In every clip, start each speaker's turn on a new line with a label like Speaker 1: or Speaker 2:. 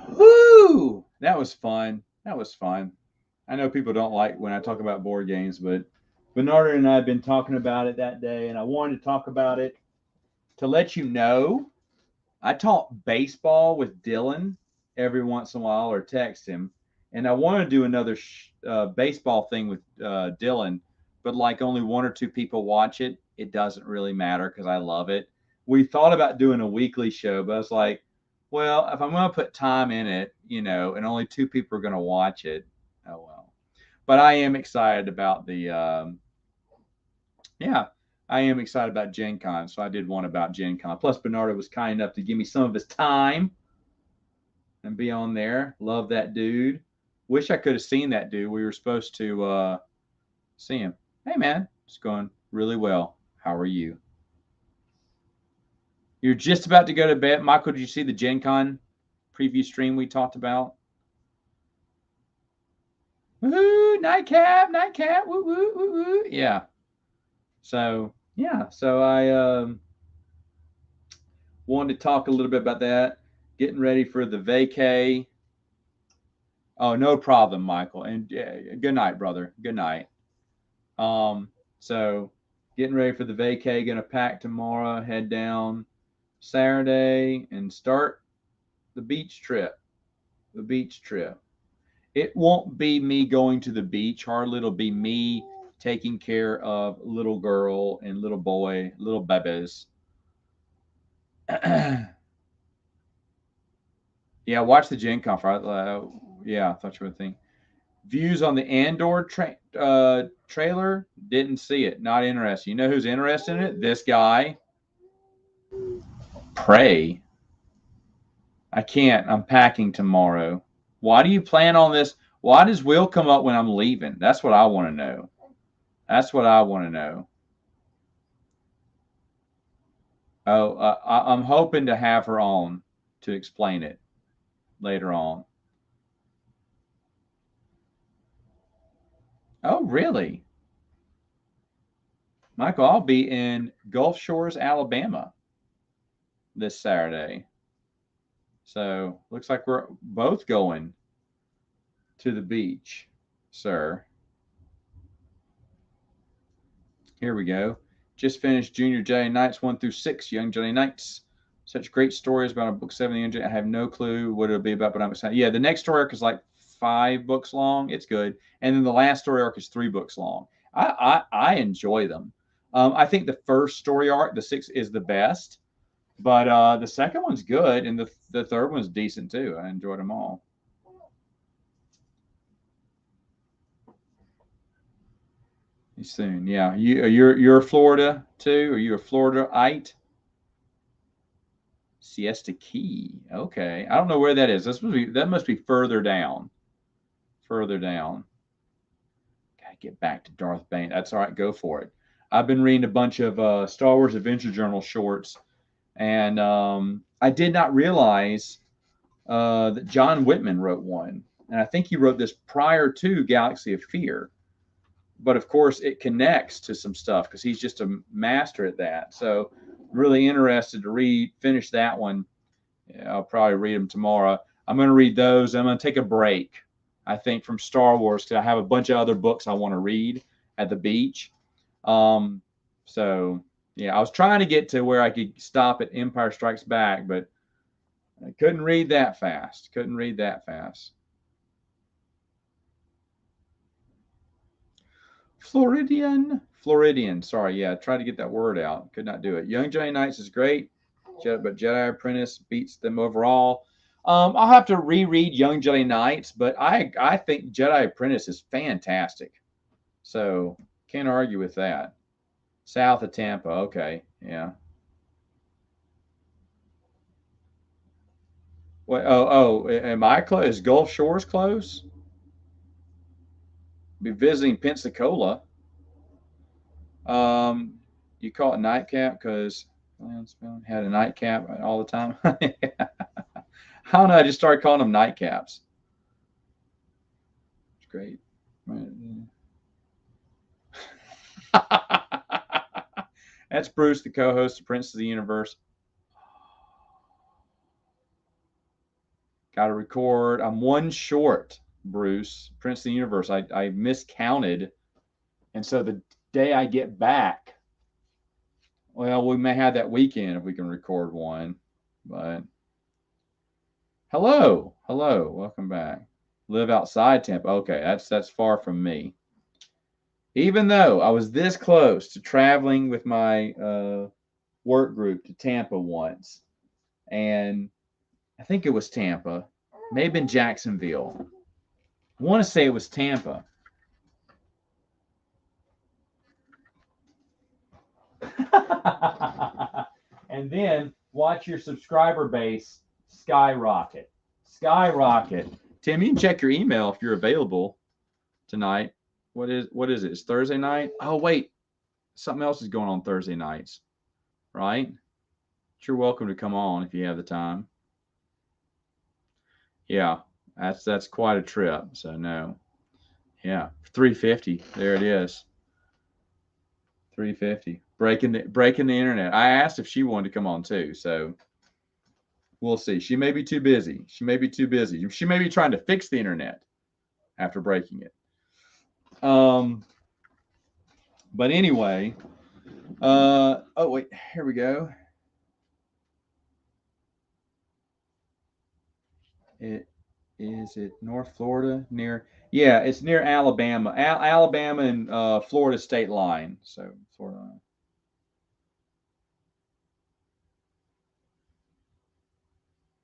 Speaker 1: Woo! That was fun. That was fun. I know people don't like when I talk about board games, but Bernardo and I have been talking about it that day, and I wanted to talk about it to let you know. I talk baseball with Dylan every once in a while or text him, and I want to do another baseball thing with Dylan, but like only one or two people watch it. It doesn't really matter because I love it. We thought about doing a weekly show, but I was like, well, if I'm going to put time in it, and only two people are going to watch it, oh well. But I am excited about yeah, I am excited about Gen Con. So I did one about Gen Con. Plus, Bernardo was kind enough to give me some of his time and be on there. Love that dude. Wish I could have seen that dude. We were supposed to see him. Hey, man, it's going really well. How are you? You're just about to go to bed. Michael, did you see the Gen Con preview stream we talked about? Woo, nightcap, nightcap, woo, woo, woo, woo. Yeah. So I wanted to talk a little bit about that. Getting ready for the vacay. Oh, no problem, Michael. And good night, brother. Good night. So getting ready for the vacay. Gonna pack tomorrow. Head down Saturday and start the beach trip. The beach trip. It won't be me going to the beach. Hardly. It'll be me taking care of little girl and little boy, little babies. Yeah, watch the Gen Conf. Yeah, I thought you would think. Views on the Andor trailer. Didn't see it. Not interested. You know who's interested in it? This guy. Pray. I can't. I'm packing tomorrow. Why do you plan on this? Why does Will come up when I'm leaving? That's what I want to know. That's what I want to know. Oh, I'm hoping to have her on to explain it later on. Oh, really? Michael, I'll be in Gulf Shores, Alabama this Saturday. So looks like we're both going to the beach, sir. Here we go. Just finished Junior Jedi Knights 1 through 6, Young Jedi Knights. Such great stories about a book 7 the engine. I have no clue what it'll be about, but I'm excited. Yeah, the next story arc is like 5 books long. It's good. And then the last story arc is 3 books long. I enjoy them. I think the first story arc, the 6, is the best, but the second one's good, and the third one's decent too. I enjoyed them all. Soon, yeah. You're Florida too? Are you a Floridaite? Siesta Key. Okay, I don't know where that is. That must be further down. Further down. Gotta get back to Darth Bane. That's all right. Go for it. I've been reading a bunch of Star Wars Adventure Journal shorts, and I did not realize that John Whitman wrote one, and I think he wrote this prior to Galaxy of Fear. But of course, it connects to some stuff because he's just a master at that. So, really interested to finish that one. Yeah, I'll probably read them tomorrow. I'm going to read those. I'm going to take a break, I think, from Star Wars because I have a bunch of other books I want to read at the beach. Um, so, yeah, I was trying to get to where I could stop at Empire Strikes Back, but I couldn't read that fast. Couldn't read that fast. Floridian. Sorry, yeah, tried to get that word out. Could not do it. Young Jedi Knights is great, but Jedi Apprentice beats them overall. I'll have to reread Young Jedi Knights, but I think Jedi Apprentice is fantastic. So can't argue with that. South of Tampa, okay, yeah. Wait, am I close? Is Gulf Shores close? Be visiting Pensacola. Um, you call it nightcap because had a nightcap all the time. I don't know. I just started calling them nightcaps. It's great. That's Bruce, the co-host of Prince of the Universe. Got to record. I'm one short, Bruce. Prince of the Universe. I miscounted. And so the day I get back, well, we may have that weekend if we can record one. But hello, hello, welcome back. Live outside Tampa. Okay, that's far from me. Even though I was this close to traveling with my work group to Tampa once, and I think it was Tampa, may have been Jacksonville. I want to say it was Tampa. And then watch your subscriber base skyrocket. Skyrocket. Tim, you can check your email if you're available tonight. What is it? It's Thursday night? Oh, wait. Something else is going on Thursday nights, right? You're welcome to come on if you have the time. Yeah, that's quite a trip. So no. Yeah, 350. There it is. 350. Breaking the internet. I asked if she wanted to come on too, so we'll see. She may be too busy. She may be too busy. She may be trying to fix the internet after breaking it. But anyway, oh wait, here we go. Is it North Florida near? Yeah, it's near Alabama, Alabama and Florida state line. So Florida.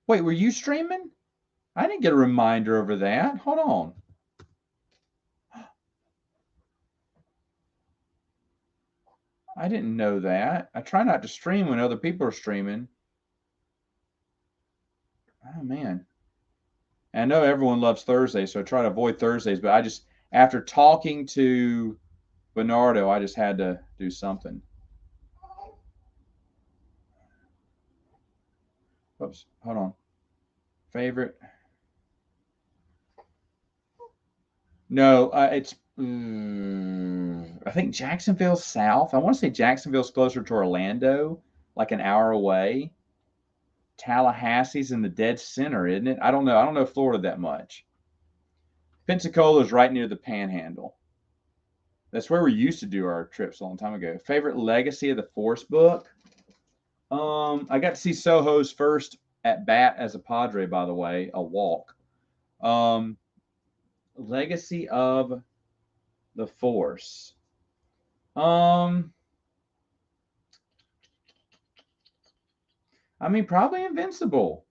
Speaker 1: Wait, were you streaming? I didn't get a reminder over that. Hold on. I didn't know that. I try not to stream when other people are streaming. Oh man. And I know everyone loves Thursdays, so I try to avoid Thursdays, but I just after talking to Bernardo, I just had to do something. Oops, hold on. Favorite? No, it's I think Jacksonville's south. I want to say Jacksonville's closer to Orlando, like an hour away. Tallahassee's in the dead center, isn't it? I don't know. I don't know Florida that much. Pensacola is right near the Panhandle. That's where we used to do our trips a long time ago. Favorite Legacy of the Force book? I got to see Soho's first at bat as a Padre, by the way, a walk. Legacy of the Force. I mean, probably Invincible.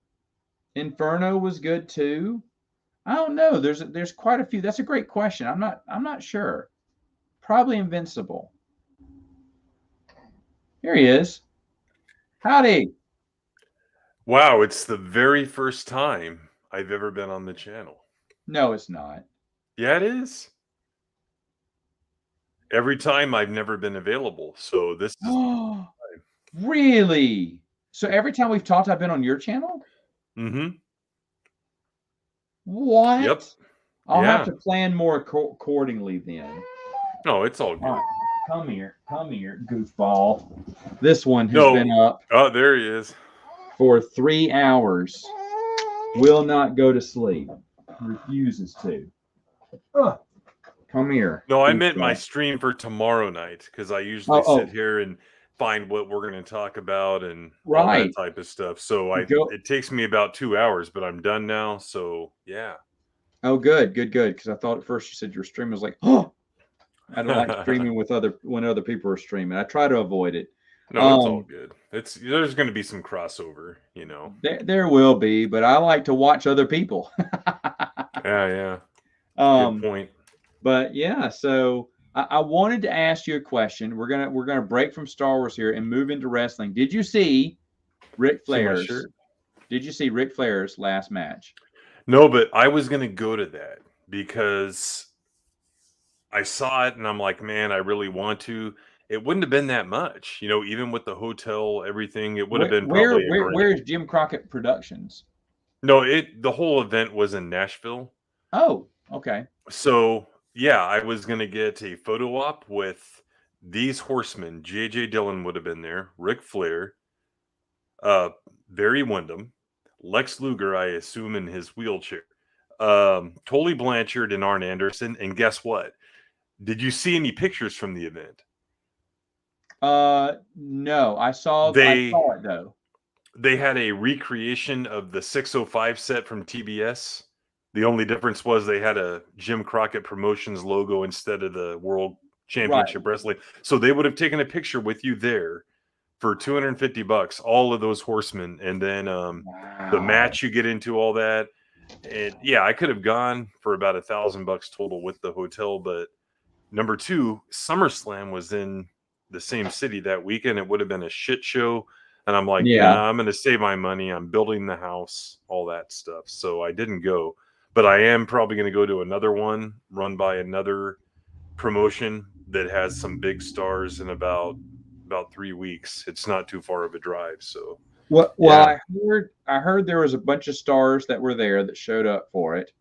Speaker 1: Inferno was good too. I don't know. There's quite a few. That's a great question. I'm not sure. Probably Invincible. Here he is. Howdy.
Speaker 2: Wow, it's the very first time I've ever been on the channel.
Speaker 1: No, it's not.
Speaker 2: Yeah, it is. Every time I've never been available. So this is
Speaker 1: really? So every time we've talked, I've been on your channel?
Speaker 2: Mm-hmm.
Speaker 1: What?
Speaker 2: Yep.
Speaker 1: I'll have to plan more accordingly then.
Speaker 2: No, it's all good.
Speaker 1: All right. Come here, goofball. This one has been up.
Speaker 2: Oh, there he is.
Speaker 1: For 3 hours. Will not go to sleep. Refuses to. Come here.
Speaker 2: No, I meant my stream for tomorrow night because I usually sit here and find what we're going to talk about and all that type of stuff. So it takes me about 2 hours, but I'm done now. So yeah.
Speaker 1: Oh, good. Because I thought at first you said your stream was like, oh, I don't like streaming when other people are streaming. I try to avoid it.
Speaker 2: No, it's all good. There's going to be some crossover, you know.
Speaker 1: There will be, but I like to watch other people.
Speaker 2: Yeah. Good point.
Speaker 1: But yeah, so I wanted to ask you a question. We're gonna break from Star Wars here and move into wrestling. Did you see Ric Flair's? Did you see Ric Flair's last match?
Speaker 2: No, but I was gonna go to that because I saw it and I'm like, man, I really want to. It wouldn't have been that much, you know, even with the hotel, everything. It would have been probably.
Speaker 1: Where's Jim Crockett Productions?
Speaker 2: No, the whole event was in Nashville.
Speaker 1: Oh, okay.
Speaker 2: So yeah, I was gonna get a photo op with these horsemen. J.J. Dillon would have been there, Ric Flair, Barry Windham, Lex Luger, I assume, in his wheelchair, Tully Blanchard and Arn Anderson. And guess what? Did you see any pictures from the event?
Speaker 1: No, I saw
Speaker 2: They
Speaker 1: it though.
Speaker 2: they had a recreation of the 605 set from TBS. The only difference was they had a Jim Crockett Promotions logo instead of the World
Speaker 1: Right.
Speaker 2: Championship Wrestling. So they would have taken a picture with you there for $250, all of those horsemen, and then the
Speaker 1: Wow.
Speaker 2: match you get into, all that. And yeah, I could have gone for about $1,000 total with the hotel, but number two, SummerSlam was in the same city that weekend. It would have been a shit show. And I'm like,
Speaker 1: Yeah.
Speaker 2: nah, I'm going to save my money. I'm building the house, all that stuff. So I didn't go, but I am probably going to go to another one run by another promotion that has some big stars in about 3 weeks. It's not too far of a drive. So
Speaker 1: Well,
Speaker 2: yeah,
Speaker 1: I heard there was a bunch of stars that were there that showed up for it.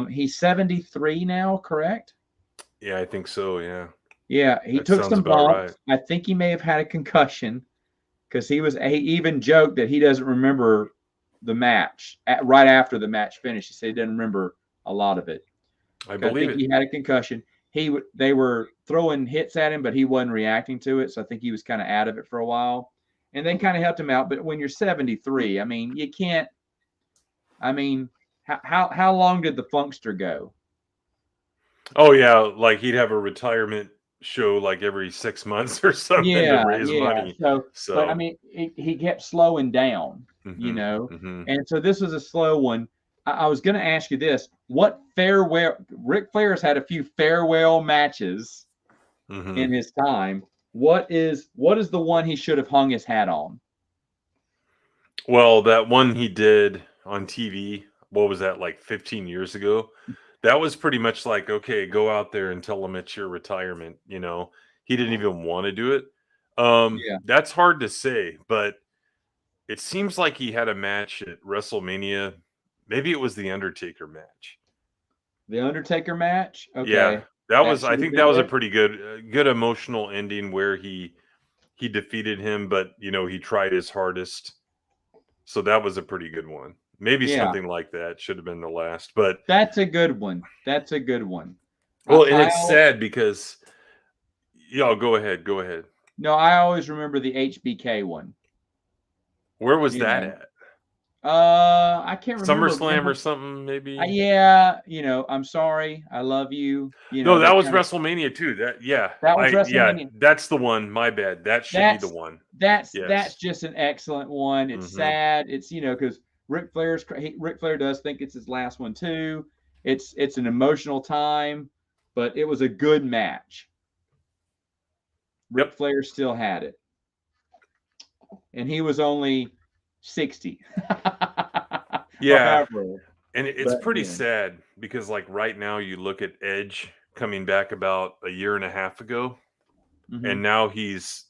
Speaker 1: He's 73 now, correct?
Speaker 2: yeah, I think so. Yeah,
Speaker 1: Yeah, he
Speaker 2: that
Speaker 1: took
Speaker 2: sounds
Speaker 1: some
Speaker 2: about right.
Speaker 1: bumps. I think he may have had a concussion because he even joked that he doesn't remember the match right after the match finished. He said he doesn't remember a lot of it.
Speaker 2: I
Speaker 1: I
Speaker 2: believe
Speaker 1: think
Speaker 2: it.
Speaker 1: he had a concussion. They were throwing hits at him, but he wasn't reacting to it. So I think he was kind of out of it for a while, and then kind of helped him out. But when you're 73, I mean, you can't. I mean, how long did the Funkster go?
Speaker 2: Oh yeah, like he'd have a retirement show like every 6 months or something to
Speaker 1: Yeah,
Speaker 2: raise
Speaker 1: yeah.
Speaker 2: money.
Speaker 1: So, but I
Speaker 2: So,
Speaker 1: mean, he kept slowing down, you
Speaker 2: hmm
Speaker 1: know,
Speaker 2: hmm
Speaker 1: and so this was a slow one. I was going to ask you this: what farewell? Ric Flair's had a few farewell matches
Speaker 2: hmm
Speaker 1: in his time. What is the one he should have hung his hat on?
Speaker 2: Well, that one he did on TV, what was that, like 15 years ago? That was pretty much like, okay, go out there and tell them it's your retirement. He didn't even want to do it.
Speaker 1: Yeah,
Speaker 2: That's hard to say, but it seems like he had a match at WrestleMania. Maybe it was the Undertaker match.
Speaker 1: the Undertaker match.
Speaker 2: Yeah,
Speaker 1: Okay,
Speaker 2: that
Speaker 1: that
Speaker 2: was. I
Speaker 1: should have
Speaker 2: think that
Speaker 1: been
Speaker 2: was a
Speaker 1: it.
Speaker 2: pretty good emotional ending where he defeated him, but he tried his hardest. So that was a pretty good one. Maybe
Speaker 1: Yeah,
Speaker 2: something like that should have been the last. But
Speaker 1: that's a good one. That's a good one. I,
Speaker 2: well, and it's
Speaker 1: I'll
Speaker 2: sad because go ahead, go ahead.
Speaker 1: no, I always remember the HBK one.
Speaker 2: Where was
Speaker 1: You
Speaker 2: that
Speaker 1: know,
Speaker 2: at?
Speaker 1: I can't remember,
Speaker 2: SummerSlam
Speaker 1: man.
Speaker 2: or something, maybe.
Speaker 1: Yeah, I'm sorry, I love you.
Speaker 2: No, that
Speaker 1: That
Speaker 2: was
Speaker 1: kind of
Speaker 2: WrestleMania too.
Speaker 1: that was
Speaker 2: Yeah,
Speaker 1: WrestleMania.
Speaker 2: that's the one. My bad. That should be the
Speaker 1: That's
Speaker 2: one.
Speaker 1: that's
Speaker 2: Yes.
Speaker 1: just an excellent one. It's
Speaker 2: hmm
Speaker 1: sad. It's because Ric Flair does think it's his last one too. It's an emotional time, but it was a good match. Ric
Speaker 2: Yep.
Speaker 1: Flair still had it, and he was only 60 or
Speaker 2: Yeah.
Speaker 1: however.
Speaker 2: And it's
Speaker 1: But
Speaker 2: pretty sad because, like, right now you look at Edge coming back about a year and a half ago,
Speaker 1: hmm
Speaker 2: and now he's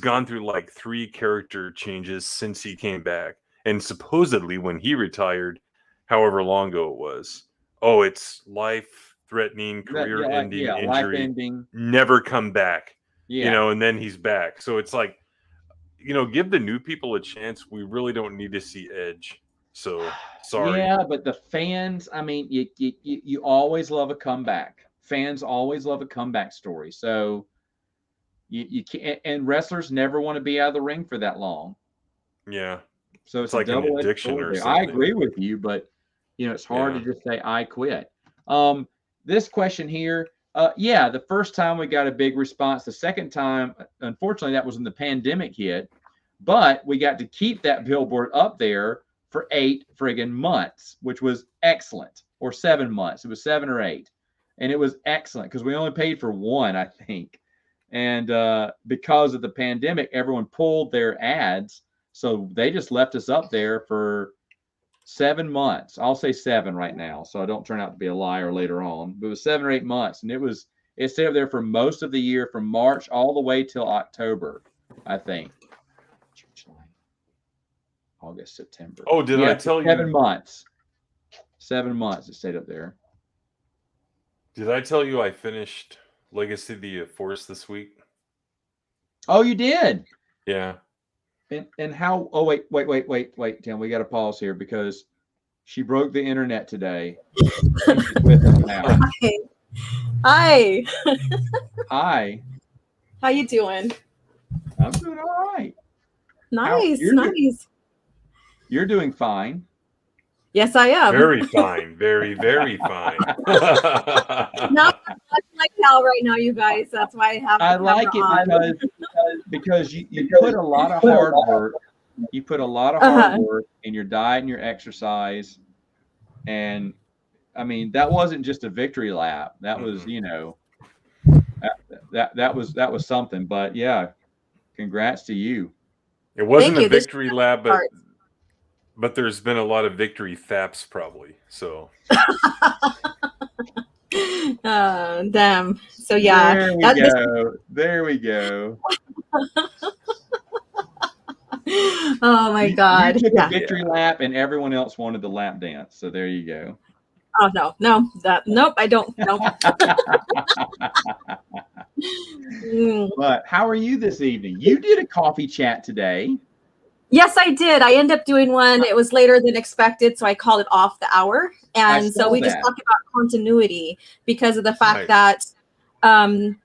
Speaker 2: gone through like three character changes since he came back. And supposedly, when he retired, however long ago it was, oh, it's life threatening, career ending
Speaker 1: yeah, life
Speaker 2: injury,
Speaker 1: ending.
Speaker 2: never come back,
Speaker 1: Yeah.
Speaker 2: and then he's back. So it's like, give the new people a chance. We really don't need to see Edge. So sorry.
Speaker 1: Yeah, but the fans, I mean, you always love a comeback. Fans always love a comeback story. So you can't, and wrestlers never want to be out of the ring for that long.
Speaker 2: Yeah.
Speaker 1: So
Speaker 2: It's
Speaker 1: it's a
Speaker 2: like an
Speaker 1: double-edged
Speaker 2: addiction
Speaker 1: sword
Speaker 2: or
Speaker 1: there. I
Speaker 2: something.
Speaker 1: agree with you, but it's hard to
Speaker 2: Yeah.
Speaker 1: just say I quit. This question here, yeah, the first time we got a big response. The second time, unfortunately, that was when the pandemic hit, but we got to keep that billboard up there for 8 friggin' months, which was excellent, or 7 months. It was 7 or 8, and it was excellent because we only paid for one, I think. And because of the pandemic, everyone pulled their ads, so they just left us up there for 7 months. I'll say 7 right now, so I don't turn out to be a liar later on. But it was 7 or 8 months, and it stayed up there for most of the year, from March all the way till October, I think. July, August, September.
Speaker 2: Oh, did
Speaker 1: Yeah,
Speaker 2: I
Speaker 1: for
Speaker 2: tell you?
Speaker 1: 7 months. 7 months it stayed up there.
Speaker 2: Did I tell you I finished Legacy of the Force this week?
Speaker 1: Oh, you did?
Speaker 2: Yeah.
Speaker 1: And how? Oh wait, Tim. We got to pause here because she broke the internet today, and she's with us now.
Speaker 3: Hi. Hi.
Speaker 1: Hi,
Speaker 3: How you doing?
Speaker 1: I'm doing all right. How
Speaker 3: Nice, nice.
Speaker 1: you're doing fine.
Speaker 3: Yes, I am.
Speaker 2: Very fine. Very, very fine.
Speaker 3: No, I'm like hell right now, you guys. That's why I have
Speaker 1: I
Speaker 3: the
Speaker 1: like
Speaker 3: camera
Speaker 1: it
Speaker 3: on.
Speaker 1: because you put a lot of hard work. You put a lot of hard work in your diet and your exercise, and I mean that wasn't just a victory lap. That was that was something. But yeah, congrats to you.
Speaker 2: It wasn't
Speaker 3: Thank
Speaker 2: a
Speaker 3: you. This
Speaker 2: victory lap,
Speaker 3: part.
Speaker 2: but there's been a lot of victory faps probably. So
Speaker 3: Damn. So yeah,
Speaker 1: There we go. There we go.
Speaker 3: Oh my God.
Speaker 1: You took
Speaker 3: Yeah.
Speaker 1: a victory lap, and everyone else wanted the lap dance. So there you go.
Speaker 3: Oh no, nope, I don't. Nope.
Speaker 1: But how are you this evening? You did a coffee chat today.
Speaker 3: Yes, I did. I ended up doing one. It was later than expected, so I called it off the hour. And so we just talked about continuity because of the fact that the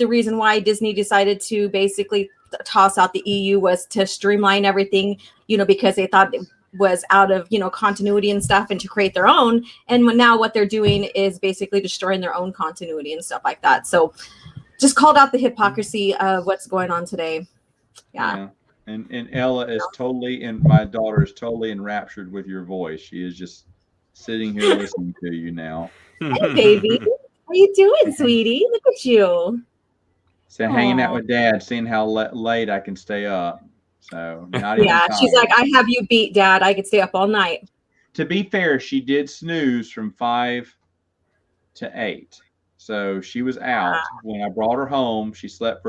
Speaker 3: reason why Disney decided to basically toss out the EU was to streamline everything, because they thought it was out of, continuity and stuff, and to create their own. And now what they're doing is basically destroying their own continuity and stuff like that. So just called out the hypocrisy of what's going on today. Yeah.
Speaker 1: And Ella is totally, and my daughter is totally enraptured with your voice. She is just sitting here listening to you now.
Speaker 3: Hey, baby. How you doing, sweetie? Look at you.
Speaker 1: So hanging out with Dad, seeing how late I can stay up. So not
Speaker 3: yeah, she's like, I have you beat, Dad. I could stay up all night.
Speaker 1: To be fair, she did snooze from 5 to 8. So she was out. When I brought her home, she slept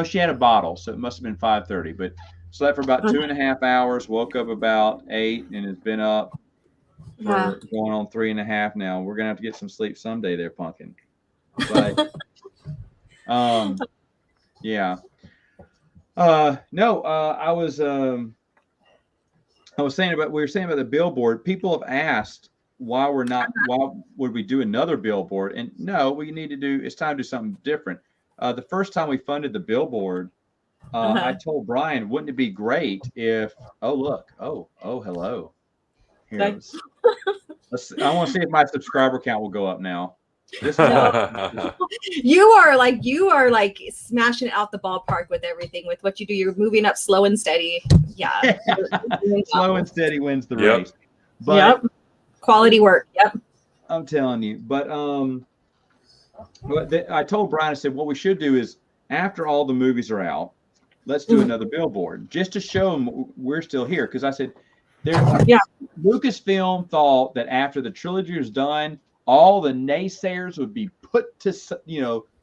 Speaker 1: she had a bottle, so it must have been 5:30, but slept for about 2.5 hours, woke up about 8, and has been up for going on 3.5 now. We're gonna have to get some sleep someday there, Pumpkin. But yeah. I was saying we were saying about the billboard. People have asked why would we do another billboard? And no, it's time to do something different. The first time we funded the billboard, I told Brian, wouldn't it be great if, hello. Here, I want to see if my subscriber count will go up now.
Speaker 3: You are like smashing it out the ballpark with everything, with what you do. You're moving up slow and steady. Yeah.
Speaker 1: Slow and steady wins the race.
Speaker 3: But quality work. Yep.
Speaker 1: I'm telling you. But I told Brian, I said, what we should do is after all the movies are out, let's do another billboard just to show them we're still here. Because I said, Lucasfilm thought that after the trilogy was done, all the naysayers would be put to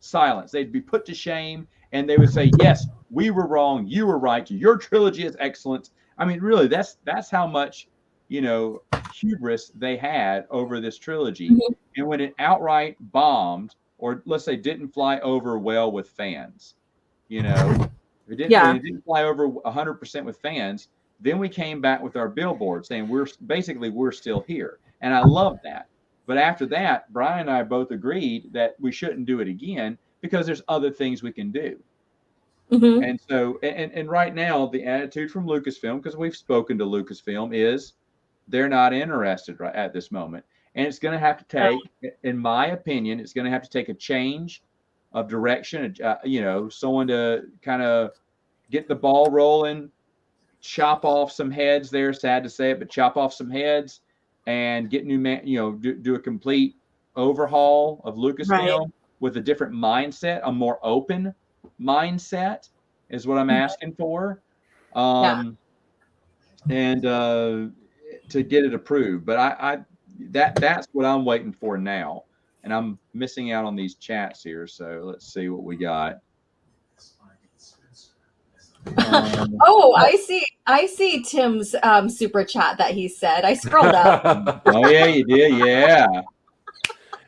Speaker 1: silence. They'd be put to shame, and they would say, yes, we were wrong, you were right, your trilogy is excellent. I mean, really, that's how much hubris they had over this trilogy. And when it outright bombed, or let's say didn't fly over well with fans, when it didn't fly over 100% with fans, then we came back with our billboard saying we're still here. And I love that. But after that, Brian and I both agreed that we shouldn't do it again because there's other things we can do. And so, and right now, the attitude from Lucasfilm, because we've spoken to Lucasfilm, is they're not interested right at this moment. And it's going to have to take, in my opinion, it's going to have to take a change of direction, someone to kind of get the ball rolling, chop off some heads there, sad to say it, but chop off some heads. And get do a complete overhaul of Lucasfilm with a different mindset, a more open mindset is what I'm asking for, and to get it approved. But that's what I'm waiting for now, and I'm missing out on these chats here. So let's see what we got.
Speaker 3: I see Tim's super chat that he said. I scrolled up.
Speaker 1: Oh yeah, you did. Yeah.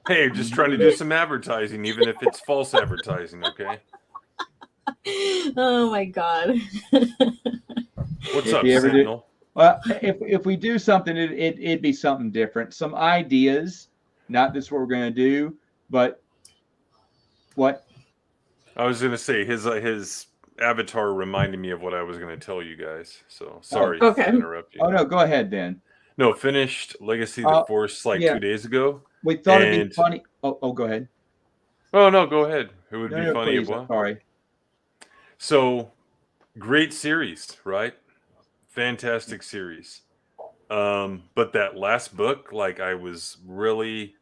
Speaker 2: Hey, just trying to do some advertising, even if it's false advertising. Okay.
Speaker 3: Oh my God.
Speaker 2: What's
Speaker 1: If
Speaker 2: up,
Speaker 1: you ever do,
Speaker 2: Sentinel?
Speaker 1: well, if we do something, it'd be something different. Some ideas, not this what we're going to do, but what?
Speaker 2: I was gonna say his avatar reminded me of what I was gonna tell you guys. So sorry
Speaker 3: Okay.
Speaker 2: to interrupt you.
Speaker 1: Oh no, go ahead then.
Speaker 2: No, finished Legacy of the Force like
Speaker 1: Yeah.
Speaker 2: 2 days ago.
Speaker 1: We thought it'd
Speaker 2: And
Speaker 1: be funny. Oh, go ahead.
Speaker 2: oh no, go ahead. It would be
Speaker 1: No,
Speaker 2: funny if
Speaker 1: please. I'm
Speaker 2: what?
Speaker 1: sorry.
Speaker 2: So great series, right? Fantastic series. But that last book, like I was really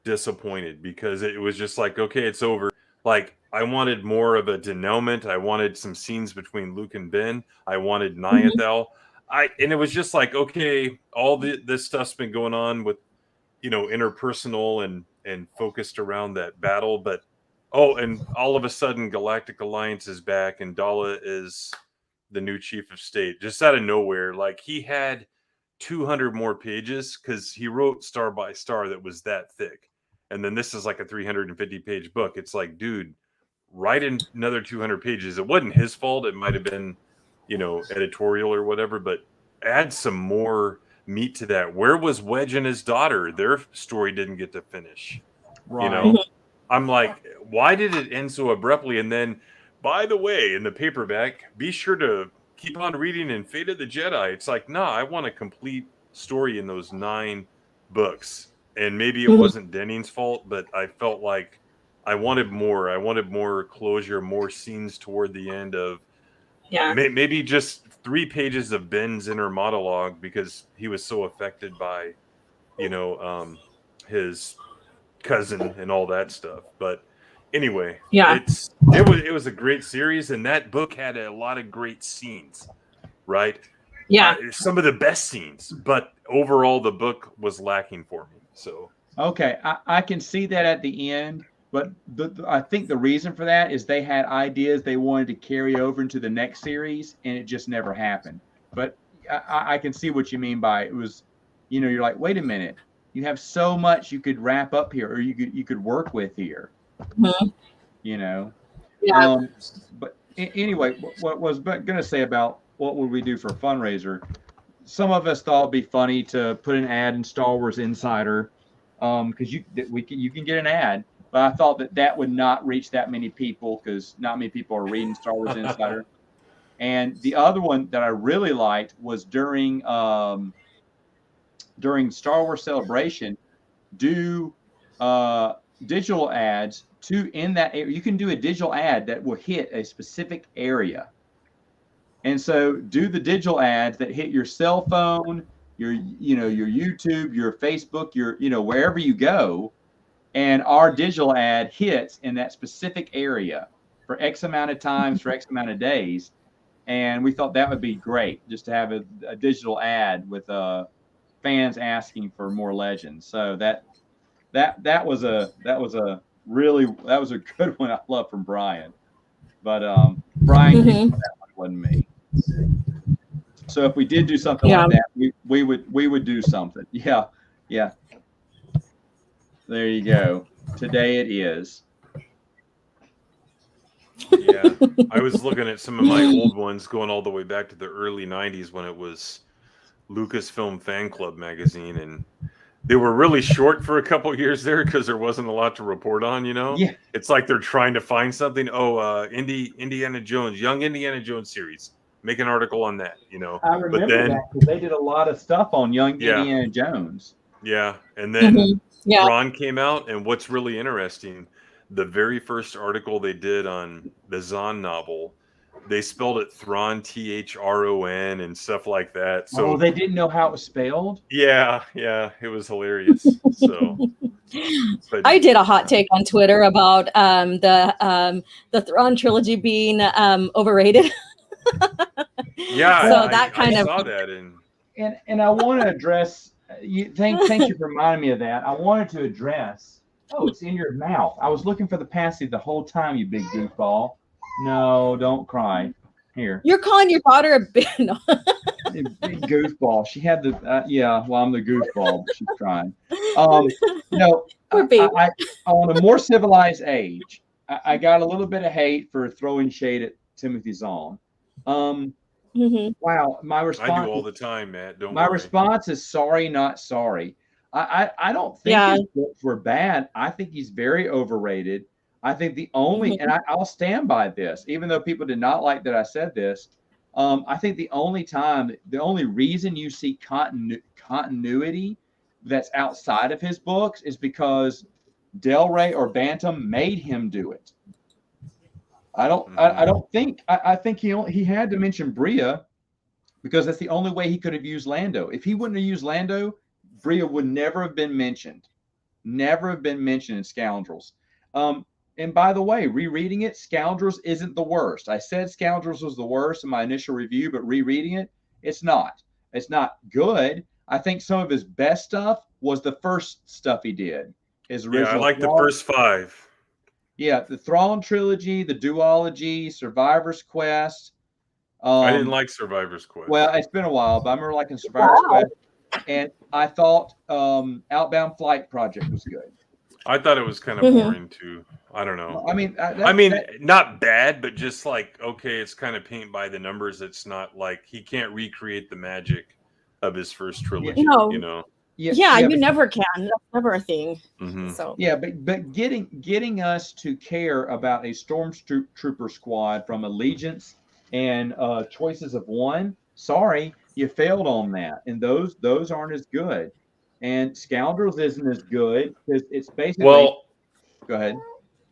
Speaker 2: disappointed because it was just like, okay, it's over. Like I wanted more of a denouement. I wanted some scenes between Luke and Ben. I wanted Niathal. And it was just like, okay, all this stuff's been going on with, interpersonal and focused around that battle, but and all of a sudden Galactic Alliance is back and Dala is the new chief of state just out of nowhere. Like he had 200 more pages because he wrote Star by Star that was that thick. And then this is like a 350 page book. It's like, dude, write in another 200 pages. It wasn't his fault. It might have been, editorial or whatever, but add some more meat to that. Where was Wedge and his daughter? Their story didn't get to finish.
Speaker 1: Right.
Speaker 2: I'm like, why did it end so abruptly? And then, by the way, in the paperback, be sure to keep on reading in Fate of the Jedi. It's like, nah, I want a complete story in those 9 books. And maybe it wasn't Denning's fault, but I felt like I wanted more. I wanted more closure, more scenes toward the end of maybe just 3 pages of Ben's inner monologue because he was so affected by, his cousin and all that stuff. But anyway, it was a great series, and that book had a lot of great scenes, right? Some of the best scenes, but overall the book was lacking for me. So
Speaker 1: okay, I can see that at the end, but I think the reason for that is they had ideas they wanted to carry over into the next series, and it just never happened. But I can see what you mean by it was, you're like, wait a minute, you have so much you could wrap up here, or you could work with here. But anyway, what was going to say about what would we do for a fundraiser? Some of us thought it'd be funny to put an ad in Star Wars Insider, because you can get an ad, but I thought that would not reach that many people because not many people are reading Star Wars Insider. And the other one that I really liked was during Star Wars Celebration, do digital ads in that area. You can do a digital ad that will hit a specific area. And so do the digital ads that hit your cell phone, your YouTube, your Facebook, your, wherever you go. And our digital ad hits in that specific area for X amount of times, for X amount of days. And we thought that would be great just to have a digital ad with fans asking for more legends. So that was a good one I love from Brian. But Brian came that one, wasn't me. So if we did do something like that, we would do something. Yeah. There you go. Today it is.
Speaker 2: Yeah, I was looking at some of my old ones going all the way back to the early 90s when it was Lucasfilm Fan Club magazine, and they were really short for a couple years there because there wasn't a lot to report on,
Speaker 1: Yeah.
Speaker 2: It's like they're trying to find something. Indiana Jones, Young Indiana Jones series. Make an article on that,
Speaker 1: I remember that because they did a lot of stuff on Young Indiana Jones.
Speaker 2: Yeah, and then Thrawn came out, and what's really interesting, the very first article they did on the Zahn novel, they spelled it Thrawn, Thron, and stuff like that. So
Speaker 1: they didn't know how it was spelled?
Speaker 2: Yeah, it was hilarious. So
Speaker 3: I did a hot take on Twitter about the Thrawn trilogy being overrated.
Speaker 2: Yeah,
Speaker 3: so that
Speaker 2: I saw that,
Speaker 1: and I want to address. Thank you for reminding me of that. I wanted to address. Oh, it's in your mouth. I was looking for the passy the whole time, you big goofball. No, don't cry. Here.
Speaker 3: You're calling your daughter a big
Speaker 1: big goofball. She had the I'm the goofball, but she's crying. Poor baby. I on a more civilized age, I got a little bit of hate for throwing shade at Timothy Zahn. Wow, my response.
Speaker 2: I do all the time, Matt. Don't
Speaker 1: my
Speaker 2: worry.
Speaker 1: response is sorry, not sorry. I don't think his books were bad. I think he's very overrated. I think the only, and I'll stand by this, even though people did not like that I said this. I think the only reason you see continuity that's outside of his books is because Del Rey or Bantam made him do it. I don't think. I think he had to mention Bria because that's the only way he could have used Lando. If he wouldn't have used Lando, Bria would never have been mentioned. Never have been mentioned in Scoundrels. And by the way, rereading it, Scoundrels isn't the worst. I said Scoundrels was the worst in my initial review, but rereading it, it's not. It's not good. I think some of his best stuff was the first stuff he did. His original.
Speaker 2: Yeah, I like the first 5.
Speaker 1: Yeah, the Thrawn trilogy, the duology, Survivor's Quest.
Speaker 2: I didn't like Survivor's Quest.
Speaker 1: Well, it's been a while, but I remember liking Survivor's Quest. And I thought Outbound Flight Project was good.
Speaker 2: I thought it was kind of boring too. I don't know.
Speaker 1: I mean,
Speaker 2: not bad, but just like, okay, it's kind of paint by the numbers. It's not like he can't recreate the magic of his first trilogy. You know.
Speaker 3: Yeah, you never can. That's never a thing. So
Speaker 1: yeah, but getting us to care about a stormtrooper squad from Allegiance and Choices of One. Sorry, you failed on that, and those aren't as good. And Scoundrels isn't as good because it's basically.
Speaker 2: Well,
Speaker 1: go ahead.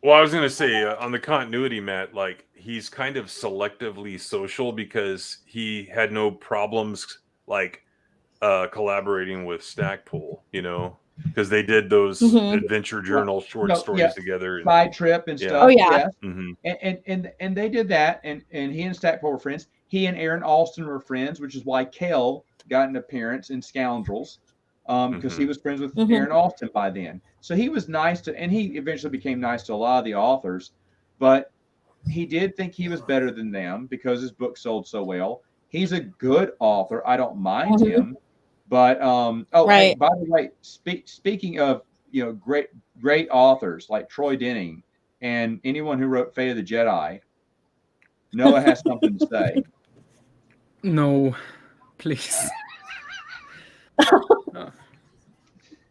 Speaker 2: Well, I was going to say on the continuity, Matt, like he's kind of selectively social because he had no problems like collaborating with Stackpole, you know, because they did those adventure journal short stories together.
Speaker 1: Spy Trip and stuff.
Speaker 3: Oh, yeah.
Speaker 1: And they did that, and he and Stackpole were friends. He and Aaron Alston were friends, which is why Kel got an appearance in Scoundrels. Because he was friends with Aaron Alston by then. So he was nice to, and he eventually became nice to a lot of the authors, but he did think he was better than them because his book sold so well. He's a good author. I don't mind him, but hey, by the way, speaking of great authors like Troy Denning and anyone who wrote Fate of the Jedi, Noah has something to say.
Speaker 4: No, please.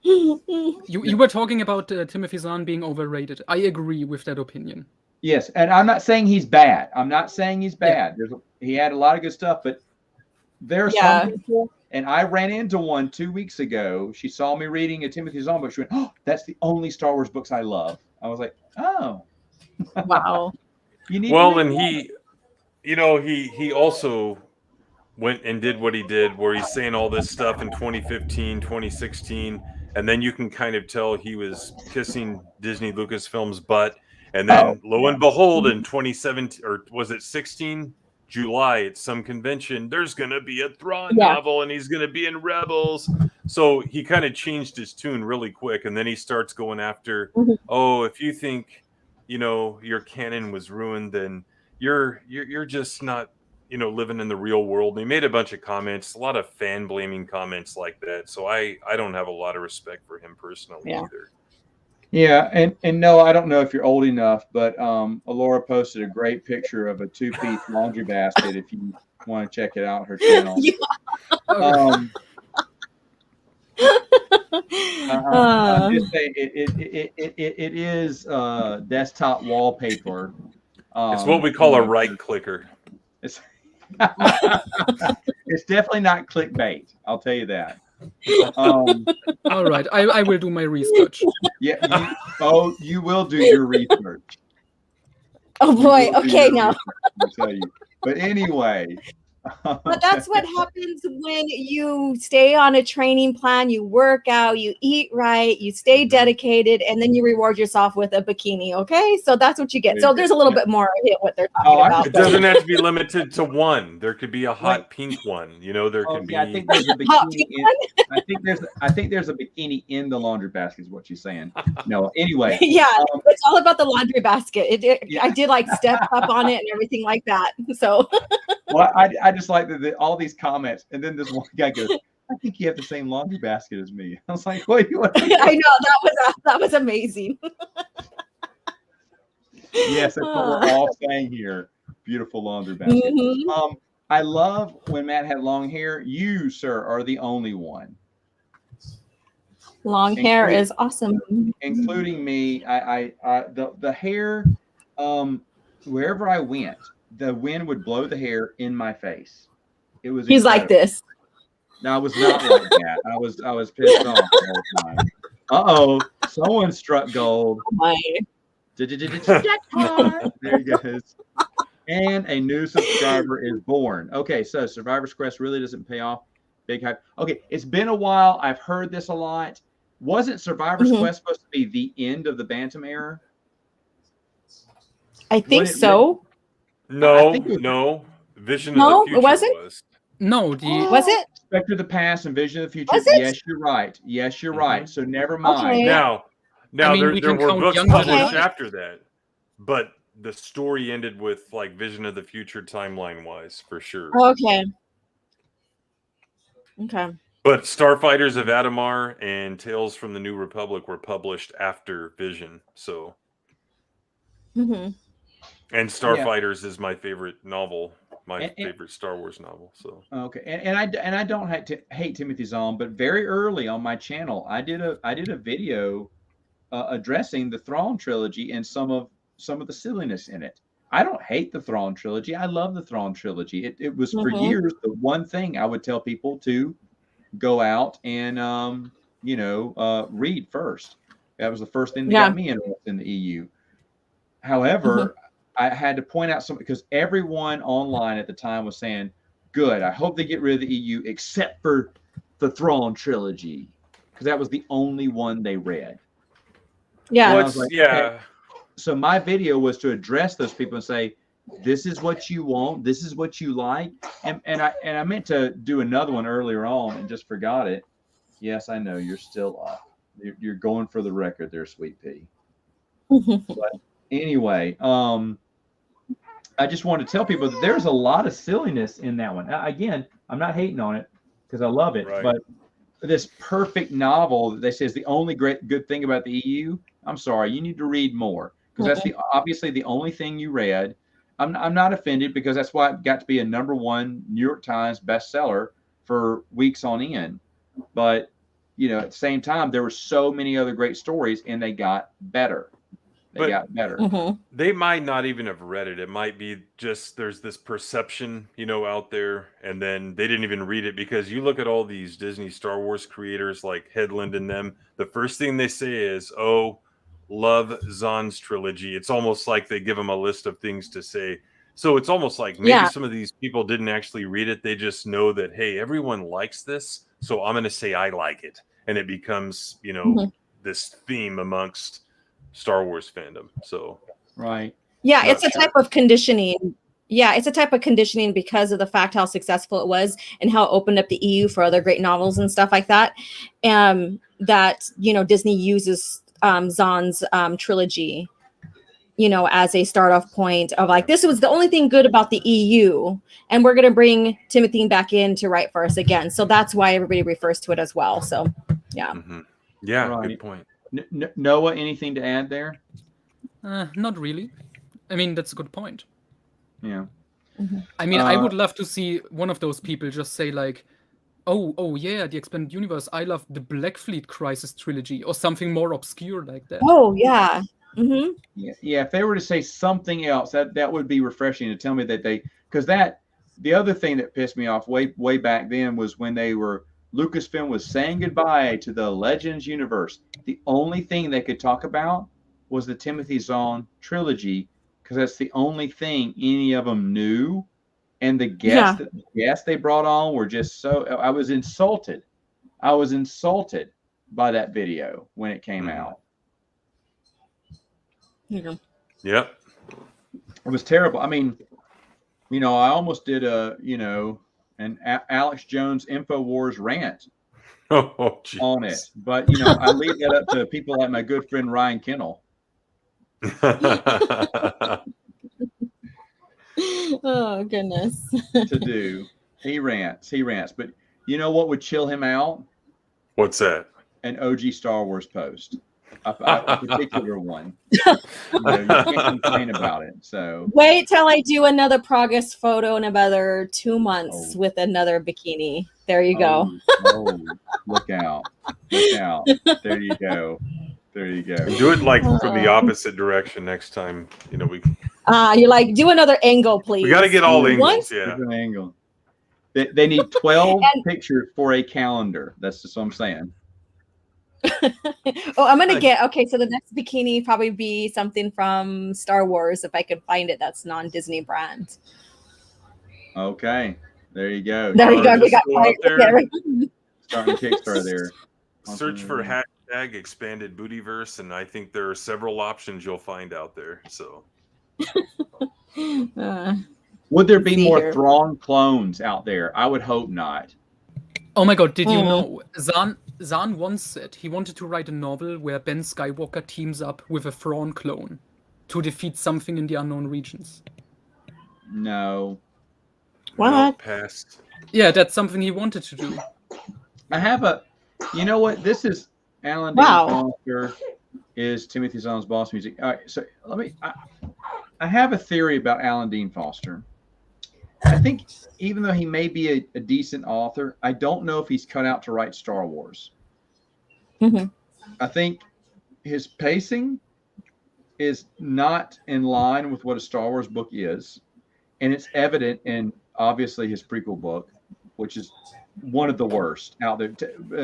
Speaker 4: You were talking about Timothy Zahn being overrated. I agree with that opinion.
Speaker 1: Yes, and I'm not saying he's bad. Yeah. He had a lot of good stuff, but there are some people, and I ran into one 2 weeks ago. She saw me reading a Timothy Zahn book. She went, "Oh, that's the only Star Wars books I love." I was like, "Oh,
Speaker 3: wow."
Speaker 2: And he also went and did what he did, where he's saying all this stuff in 2015, 2016, and then you can kind of tell he was kissing Disney Lucasfilm's butt. And then lo and behold, in 2017, or was it 16 July at some convention, there's going to be a Thrawn novel and he's going to be in Rebels. So he kind of changed his tune really quick. And then he starts going after, if you think, your canon was ruined, then you're just not, living in the real world. And he made a bunch of comments, a lot of fan blaming comments like that. So I don't have a lot of respect for him personally either.
Speaker 1: Yeah, and no, I don't know if you're old enough, but Alora posted a great picture of a 2-piece laundry basket if you want to check it out on her channel. I'm just saying it is desktop wallpaper.
Speaker 2: It's what we call a right clicker.
Speaker 1: It's definitely not clickbait. I'll tell you that.
Speaker 4: All right, I will do my research.
Speaker 1: Yeah, you will do your research.
Speaker 3: Oh boy. Okay, now.
Speaker 1: I'll tell you. But anyway.
Speaker 3: But that's what happens when you stay on a training plan, you work out, you eat right, you stay dedicated, and then you reward yourself with a bikini, okay? So that's what you get. So there's a little bit more of what they're talking about.
Speaker 2: It doesn't have to be limited to one. There could be a hot pink one. There could be.
Speaker 1: I think there's a bikini. I think there's a bikini in the laundry basket is what she's saying. No, anyway.
Speaker 3: Yeah, it's all about the laundry basket. I did like step up on it and everything like that. So
Speaker 1: well, I just like all these comments, and then this one guy goes, "I think you have the same laundry basket as me." I was like, "What?"
Speaker 3: I know that was amazing.
Speaker 1: Yes, that's what we're all saying here. Beautiful laundry basket. I love when Matt had long hair. You, sir, are the only one.
Speaker 3: Long hair is awesome.
Speaker 1: Including me. The hair, wherever I went, the wind would blow the hair in my face. It was
Speaker 3: He's
Speaker 1: incredible.
Speaker 3: like this.
Speaker 1: No, I was not like that. I was pissed off the whole time. Uh-oh, someone struck gold.
Speaker 3: Oh my.
Speaker 1: Jackpot! There he goes. And a new subscriber is born. Okay, so Survivor's Quest really doesn't pay off. Big hype. Okay, it's been a while. I've heard this a lot. Wasn't Survivor's Quest supposed to be the end of the Bantam era?
Speaker 3: I think so.
Speaker 2: No. Vision of the Future
Speaker 3: it wasn't.
Speaker 2: Was.
Speaker 4: No,
Speaker 3: was it?
Speaker 1: Spectre of the Past and Vision of the Future.
Speaker 3: Was it?
Speaker 1: Yes, you're right. Yes, you're right. So never mind.
Speaker 3: Okay.
Speaker 2: Now
Speaker 4: I mean,
Speaker 2: there were
Speaker 4: count
Speaker 2: books
Speaker 4: Young
Speaker 2: published
Speaker 3: Jedi.
Speaker 2: after that, but the story ended with like Vision of the Future timeline wise, for sure.
Speaker 3: Okay.
Speaker 2: But Starfighters of Adamar and Tales from the New Republic were published after Vision, so.
Speaker 3: Mm-hmm.
Speaker 2: And Starfighters is my favorite novel, favorite Star Wars novel. So
Speaker 1: okay, and I don't hate Timothy Zahn, but very early on my channel, I did a video addressing the Thrawn trilogy and some of the silliness in it. I don't hate the Thrawn trilogy. I love the Thrawn trilogy. It was for years the one thing I would tell people to go out and read first. That was the first thing that got me interested in the EU. However, I had to point out something because everyone online at the time was saying, good, I hope they get rid of the EU except for the Thrawn trilogy, because that was the only one they read.
Speaker 3: Yeah.
Speaker 1: I was like, okay. So my video was to address those people and say, this is what you want, this is what you like. And I meant to do another one earlier on and just forgot it. Yes, I know you're still up. You're going for the record there, Sweet Pea. But anyway, I just want to tell people that there's a lot of silliness in that one. Again, I'm not hating on it because I love it, but this perfect novel that they say is the only good thing about the EU. I'm sorry, you need to read more because that's obviously the only thing you read. I'm not offended because that's why it got to be a #1 New York Times bestseller for weeks on end. But at the same time, there were so many other great stories, and they got better. They got better.
Speaker 2: They might not even have read it. It might be just there's this perception, out there, and then they didn't even read it because you look at all these Disney Star Wars creators like Headland and them. The first thing they say is, "Oh, love Zahn's trilogy." It's almost like they give them a list of things to say. So it's almost like maybe some of these people didn't actually read it. They just know that, hey, everyone likes this, so I'm going to say I like it, and it becomes, this theme amongst Star Wars fandom. So
Speaker 3: it's a type of conditioning. It's a type of conditioning because of the fact how successful it was and how it opened up the EU for other great novels and stuff like that. That Disney uses Zahn's trilogy as a start off point of like, this was the only thing good about the EU, and we're going to bring Timothy back in to write for us again. So that's why everybody refers to it as well. So
Speaker 2: good point.
Speaker 1: Noah, anything to add there?
Speaker 4: Not really. I mean, that's a good point.
Speaker 1: Yeah.
Speaker 4: I mean, I would love to see one of those people just say like, oh yeah, the Expanded Universe, I love the Black Fleet Crisis trilogy or something more obscure like that.
Speaker 3: Oh yeah.
Speaker 1: Yeah, if they were to say something else, that would be refreshing to tell me that because the other thing that pissed me off way back then was when Lucasfilm was saying goodbye to the Legends universe. The only thing they could talk about was the Timothy Zahn trilogy because that's the only thing any of them knew. And the guests they brought on were just so. I was insulted. By that video when it came out.
Speaker 2: Yep.
Speaker 1: It was terrible. I mean, I almost did an Alex Jones InfoWars rant on it. But, I leave that up to people like my good friend Ryan Kennel.
Speaker 3: Oh, goodness.
Speaker 1: To do. He rants. But you know what would chill him out?
Speaker 2: What's that?
Speaker 1: An OG Star Wars post. a particular one. You can't complain about it. So
Speaker 3: wait till I do another progress photo in about 2 months with another bikini. There you go.
Speaker 1: Look out! Look out! There you go. There you go.
Speaker 2: Do it like from the opposite direction next time. We.
Speaker 3: You're like, do another angle, please.
Speaker 2: We got to get all angles. Yeah.
Speaker 1: An angle. They need 12 pictures for a calendar. That's just what I'm saying.
Speaker 3: I'm gonna get so the next bikini probably be something from Star Wars if I could find it that's non-Disney brand.
Speaker 1: Okay, there you go.
Speaker 3: There we go. We got
Speaker 1: starting Kickstarter there.
Speaker 2: Search for hashtag expanded bootyverse, and I think there are several options you'll find out there. So,
Speaker 1: would there be more Thrawn clones out there? I would hope not.
Speaker 4: Oh my God! Did you know Zahn once said he wanted to write a novel where Ben Skywalker teams up with a Thrawn clone to defeat something in the unknown regions?
Speaker 1: No.
Speaker 3: What?
Speaker 2: Passed.
Speaker 4: Yeah, that's something he wanted to do.
Speaker 1: I have you know what? This is Alan Dean Foster is Timothy Zahn's boss music. All right, so I have a theory about Alan Dean Foster. I think even though he may be a decent author, I don't know if he's cut out to write Star Wars.
Speaker 3: Mm-hmm.
Speaker 1: I think his pacing is not in line with what a Star Wars book is. And it's evident in, obviously, his prequel book, which is one of the worst out there.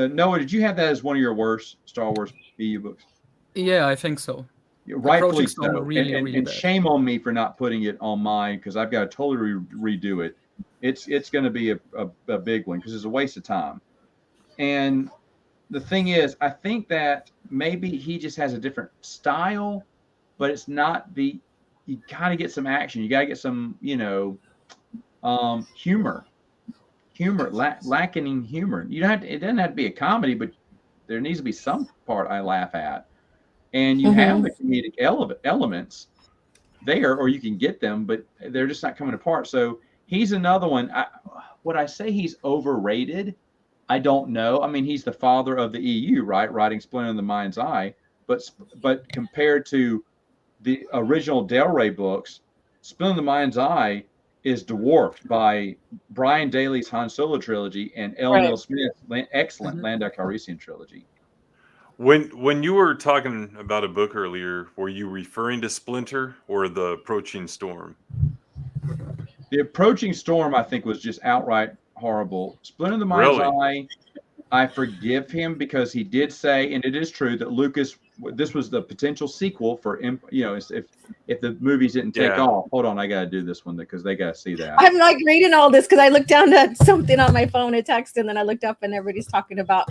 Speaker 1: Noah, did you have that as one of your worst Star Wars EU books?
Speaker 4: Yeah, I think so.
Speaker 1: Rightfully so.
Speaker 4: Really,
Speaker 1: and shame on me for not putting it on mine because I've got to totally redo it. It's going to be a big one because it's a waste of time. And the thing is, I think that maybe he just has a different style, but it's not you got to get some action. You got to get some, humor. Lacking in humor. You don't have to, it doesn't have to be a comedy, but there needs to be some part I laugh at. And you have the comedic elements there, or you can get them, but they're just not coming apart. So he's another one. Would I say he's overrated? I don't know. I mean, he's the father of the EU, right? Writing Splinter in the Mind's Eye. But compared to the original Del Rey books, Splinter in the Mind's Eye is dwarfed by Brian Daley's Han Solo trilogy and L. Neil Smith's excellent Lando Calrissian trilogy.
Speaker 2: When you were talking about a book earlier, were you referring to Splinter or The Approaching Storm?
Speaker 1: The Approaching Storm, I think, was just outright horrible. Splinter in the Mind's Eye, I forgive him because he did say, and it is true, that Lucas, this was the potential sequel for, if the movies didn't take off. Hold on, I got to do this one because they got to see that.
Speaker 3: I'm like reading all this because I looked down at something on my phone, a text, and then I looked up and everybody's talking about.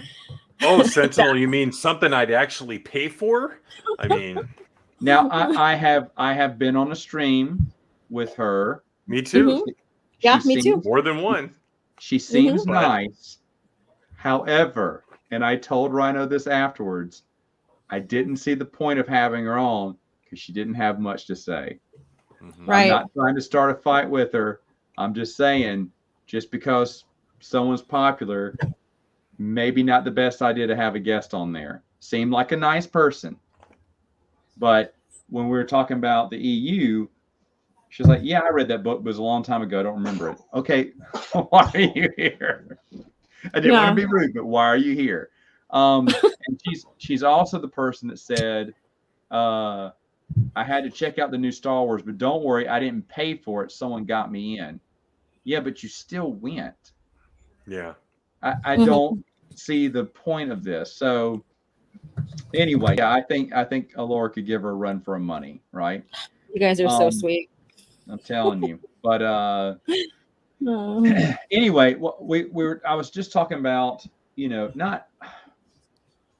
Speaker 2: Oh, Sentinel, you mean something I'd actually pay for? I mean.
Speaker 1: Now, I have been on a stream with her.
Speaker 2: Me too.
Speaker 3: Mm-hmm. Me too.
Speaker 2: More than one.
Speaker 1: She seems nice. However, and I told Rhino this afterwards, I didn't see the point of having her on because she didn't have much to say.
Speaker 3: Right.
Speaker 1: I'm not trying to start a fight with her. I'm just saying, just because someone's popular, maybe not the best idea to have a guest on there. Seemed like a nice person. But when we were talking about the EU, she's like, yeah, I read that book, but it was a long time ago. I don't remember it. Okay, why are you here? I didn't want to be rude, but why are you here? And she's also the person that said, I had to check out the new Star Wars, but don't worry, I didn't pay for it. Someone got me in. Yeah, but you still went.
Speaker 2: Yeah.
Speaker 1: I don't see the point of this. So anyway, yeah, I think Alora could give her a run for her money, right?
Speaker 3: You guys are so sweet.
Speaker 1: I'm telling you. But anyway, I was just talking about, not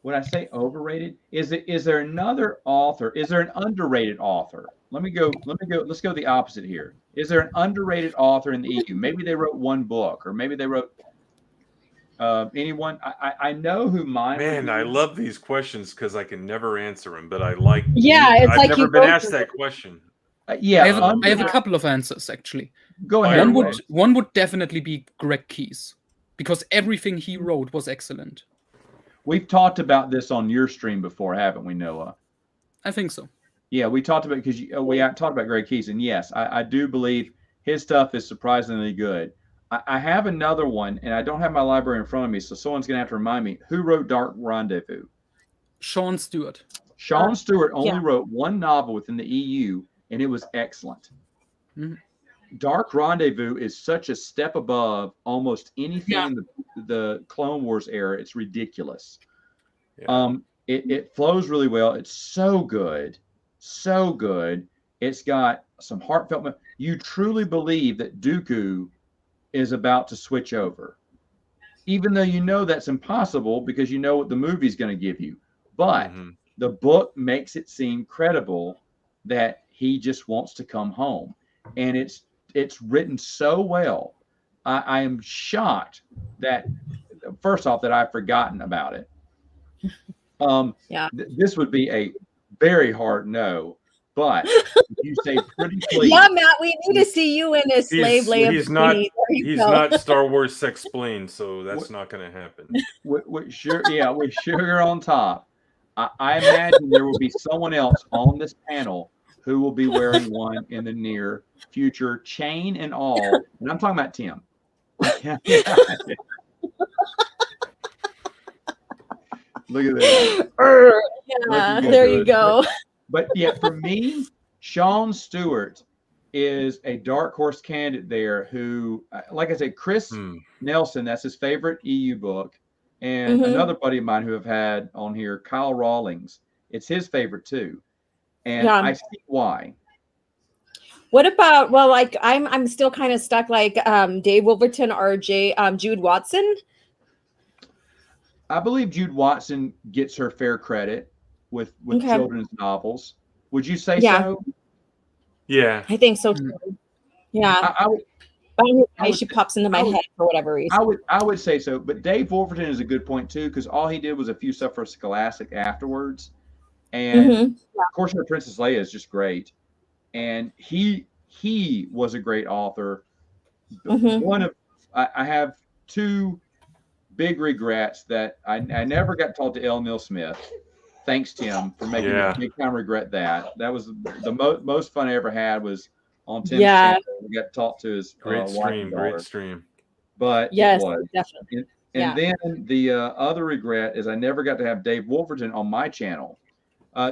Speaker 1: would I say overrated? Is there another author? Is there an underrated author? Let's go the opposite here. Is there an underrated author in the EU? Maybe they wrote one book, or maybe they wrote anyone. I know who mine.
Speaker 2: Man, I love these questions because I can never answer them, but I like.
Speaker 3: Yeah, it's
Speaker 2: I've never been asked that question.
Speaker 1: Yeah,
Speaker 4: I have a couple of answers actually.
Speaker 1: Go ahead.
Speaker 4: One would definitely be Greg Keyes, because everything he wrote was excellent.
Speaker 1: We've talked about this on your stream before, haven't we, Noah?
Speaker 4: I think so.
Speaker 1: Yeah, we talked about because we talked about Greg Keyes, and yes, I do believe his stuff is surprisingly good. I have another one, and I don't have my library in front of me, so someone's going to have to remind me who wrote Dark Rendezvous.
Speaker 4: Sean Stewart.
Speaker 1: Sean Stewart only wrote one novel within the EU, and it was excellent. Mm-hmm. Dark Rendezvous is such a step above almost anything in the Clone Wars era. It's ridiculous. Yeah. It flows really well. It's so good. So good. It's got some heartfelt. You truly believe that Dooku is about to switch over, even though you know that's impossible because you know what the movie's going to give you. But the book makes it seem credible that he just wants to come home, and it's written so well. I am shocked that first off that I've forgotten about it. This would be a very hard no, but if you say pretty please.
Speaker 3: Yeah, Matt, we need to see you in a slave Leia.
Speaker 2: He's not Star Wars Sexplained, so that's not going to happen.
Speaker 1: With sugar on top. I imagine there will be someone else on this panel who will be wearing one in the near future, chain and all. And I'm talking about Tim. Look at that.
Speaker 3: Yeah, there you go.
Speaker 1: But yeah, for me, Sean Stewart is a dark horse candidate there who, like I said, Chris Nelson, that's his favorite EU book. And another buddy of mine who I've had on here, Kyle Rawlings, it's his favorite too. And I see why.
Speaker 3: What about, well, like I'm still kind of stuck like Dave Wolverton or Jude Watson.
Speaker 1: I believe Jude Watson gets her fair credit with children's novels. Would you say so?
Speaker 2: Yeah.
Speaker 3: I think so too. Yeah. She pops into my head for whatever reason.
Speaker 1: I would say so, but Dave Wolverton is a good point too, because all he did was a few stuff for Scholastic afterwards. And of course, Princess Leia is just great. And he was a great author. I have two big regrets that I never got taught to L. Neil Smith. Thanks, Tim, for making me big time regret that. That was the most fun I ever had was on Tim's channel. We got taught to his
Speaker 2: great stream.
Speaker 1: But
Speaker 3: yes,
Speaker 1: it was.
Speaker 3: Definitely.
Speaker 1: And then the other regret is I never got to have Dave Wolverton on my channel.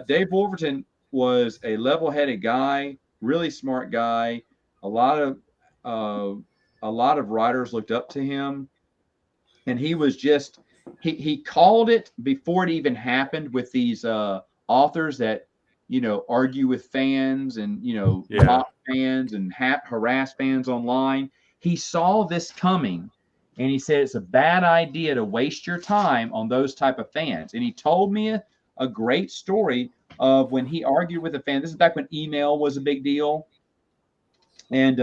Speaker 1: Dave Wolverton was a level-headed guy, really smart guy. A lot of writers looked up to him, and he was just he called it before it even happened with these authors that argue with fans and mock fans and harass fans online. He saw this coming, and he said it's a bad idea to waste your time on those type of fans. And he told me a great story of when he argued with a fan. This is back when email was a big deal, and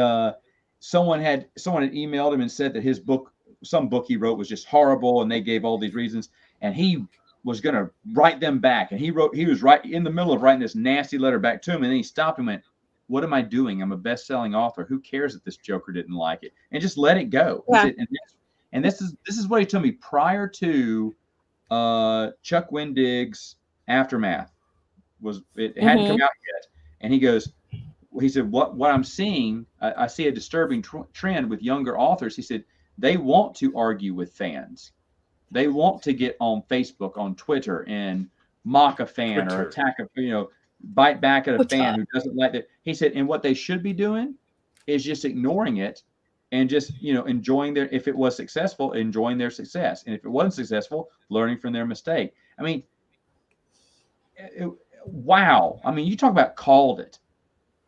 Speaker 1: someone had emailed him and said that his book, some book he wrote, was just horrible, and they gave all these reasons, and he was going to write them back. And he was right in the middle of writing this nasty letter back to him, and then he stopped and went, "What am I doing? I'm a best-selling author. Who cares if this joker didn't like it?" And just let it go.
Speaker 3: Yeah.
Speaker 1: And this is what he told me prior to Chuck Wendig's Aftermath. It hadn't come out yet, and he said, what I'm seeing, I see a disturbing trend with younger authors. He said they want to argue with fans. They want to get on Facebook, on Twitter, and mock a fan or attack bite back at a fan who doesn't like it. He said, and what they should be doing is just ignoring it and just, enjoying if it was successful, enjoying their success. And if it wasn't successful, learning from their mistake. I mean, wow. I mean, you talk about called it.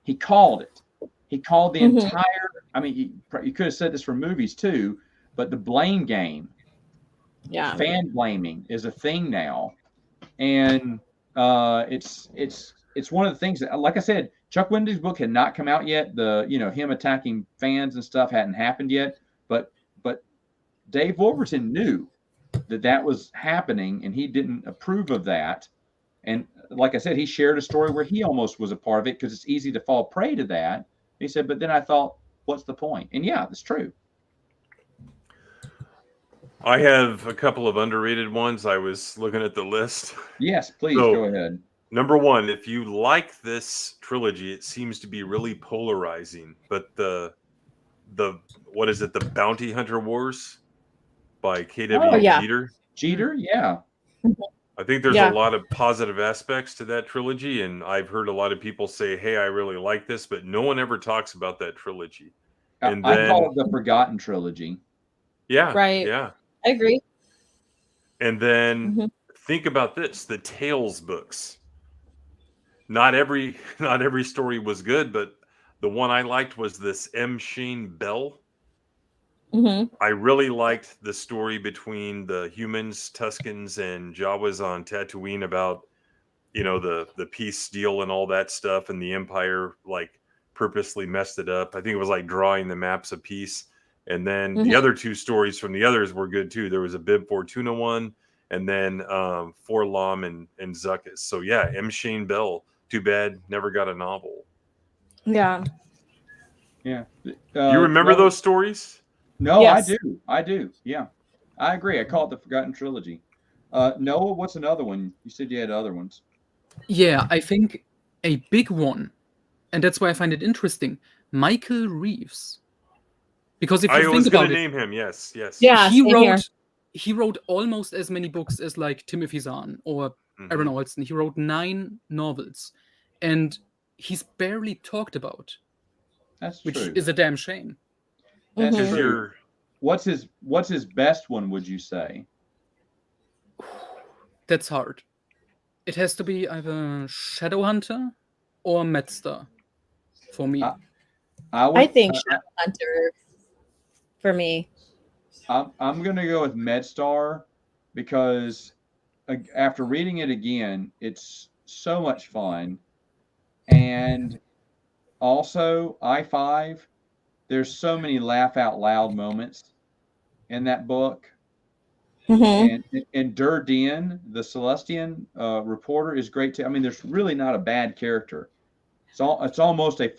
Speaker 1: He called it. He called the entire, I mean, you could have said this for movies too, but the blame game, fan blaming is a thing now. And it's one of the things that, like I said, Chuck Wendig's book had not come out yet. The him attacking fans and stuff hadn't happened yet. But Dave Wolverton knew that was happening, and he didn't approve of that. And like I said, he shared a story where he almost was a part of it because it's easy to fall prey to that. He said, but then I thought, what's the point? And yeah, that's true.
Speaker 2: I have a couple of underrated ones. I was looking at the list.
Speaker 1: Yes, please
Speaker 2: So,
Speaker 1: go ahead.
Speaker 2: Number one, if you like this trilogy, it seems to be really polarizing. But the what is it? The Bounty Hunter Wars by
Speaker 3: Oh
Speaker 2: K.W.
Speaker 3: yeah.
Speaker 2: Jeter.
Speaker 1: Jeter, yeah.
Speaker 2: I think there's
Speaker 3: Yeah.
Speaker 2: a lot of positive aspects to that trilogy, and I've heard a lot of people say, "Hey, I really like this," but no one ever talks about that trilogy. And
Speaker 1: I
Speaker 2: then,
Speaker 1: call it the Forgotten Trilogy.
Speaker 2: yeah,
Speaker 3: Right.
Speaker 2: yeah,
Speaker 3: I agree.
Speaker 2: and then
Speaker 3: Mhm.
Speaker 2: think about this: the Tales books. Not every not every story was good, but the one I liked was this M. Shane Bell.
Speaker 3: Mhm.
Speaker 2: I really liked the story between the humans, Tuscans, and Jawas on Tatooine about the peace deal and all that stuff, and the Empire like purposely messed it up. I think it was like drawing the maps of peace. And then the
Speaker 3: Mhm.
Speaker 2: other two stories from the others were good too. There was a Bib Fortuna one, and then Forlom and Zuckus. So yeah, M. Shane Bell. Too bad never got a novel.
Speaker 3: Yeah.
Speaker 1: Yeah.
Speaker 2: You remember those stories?
Speaker 1: No,
Speaker 3: Yes.
Speaker 1: I do. Yeah. I agree. I call it the Forgotten Trilogy. Noah, what's another one? You said you had other ones.
Speaker 4: Yeah, I think a big one, and that's why I find it interesting. Michael Reeves, because if you
Speaker 2: I
Speaker 4: think
Speaker 2: was going
Speaker 4: about
Speaker 2: to
Speaker 4: it,
Speaker 2: name him. Yes, yes.
Speaker 3: Yeah.
Speaker 4: he
Speaker 3: Same here.
Speaker 4: wrote he wrote almost as many books as like Timothy Zahn or Aaron
Speaker 2: Mhm.
Speaker 4: Olson. He wrote 9 novels, and he's barely talked about,
Speaker 1: That's
Speaker 4: which
Speaker 1: true.
Speaker 4: is a damn shame.
Speaker 1: That's
Speaker 3: Mhm.
Speaker 1: true. What's his best one, would you say?
Speaker 4: That's hard. It has to be either Shadowhunter or Metzger for me.
Speaker 1: I
Speaker 3: I
Speaker 1: would.
Speaker 3: think Shadowhunter for me.
Speaker 1: I'm gonna go with MedStar because after reading it again, it's so much fun, and also I5. There's so many laugh out loud moments in that book.
Speaker 3: Mhm.
Speaker 1: And Durden, the Celestian reporter, is great too. I mean, there's really not a bad character. It's almost a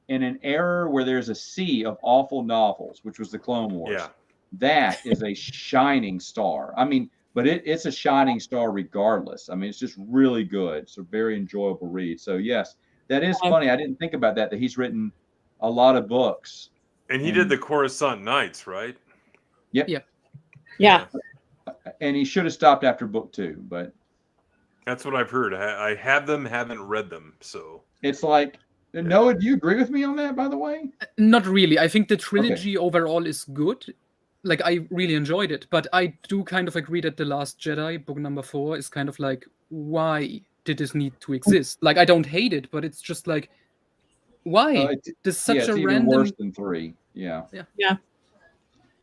Speaker 1: in an era where there's a sea of awful novels, which was the Clone Wars.
Speaker 2: Yeah.
Speaker 1: That is a shining star. I mean, but it's a shining star regardless. I mean, it's just really good. It's a very enjoyable read. So yes, that is funny. I didn't think about that. That he's written a lot of books.
Speaker 2: And he did
Speaker 1: And
Speaker 2: the Coruscant Nights, right?
Speaker 1: yep.
Speaker 4: Yeah.
Speaker 3: Yeah.
Speaker 1: And he should have stopped after book 2, but
Speaker 2: That's what I've heard. I have them, haven't read them. So
Speaker 1: it's like, Noah, do you agree with me on that, by the way?
Speaker 4: Not really. I think the trilogy overall is good. Like, I really enjoyed it, but I do kind of agree that The Last Jedi, book number 4, is kind of like, why did this need to exist? Like, I don't hate it, but it's just like, why? This is such
Speaker 1: it's
Speaker 4: a
Speaker 1: even worse
Speaker 4: random.
Speaker 1: than 3. Yeah.
Speaker 3: Yeah.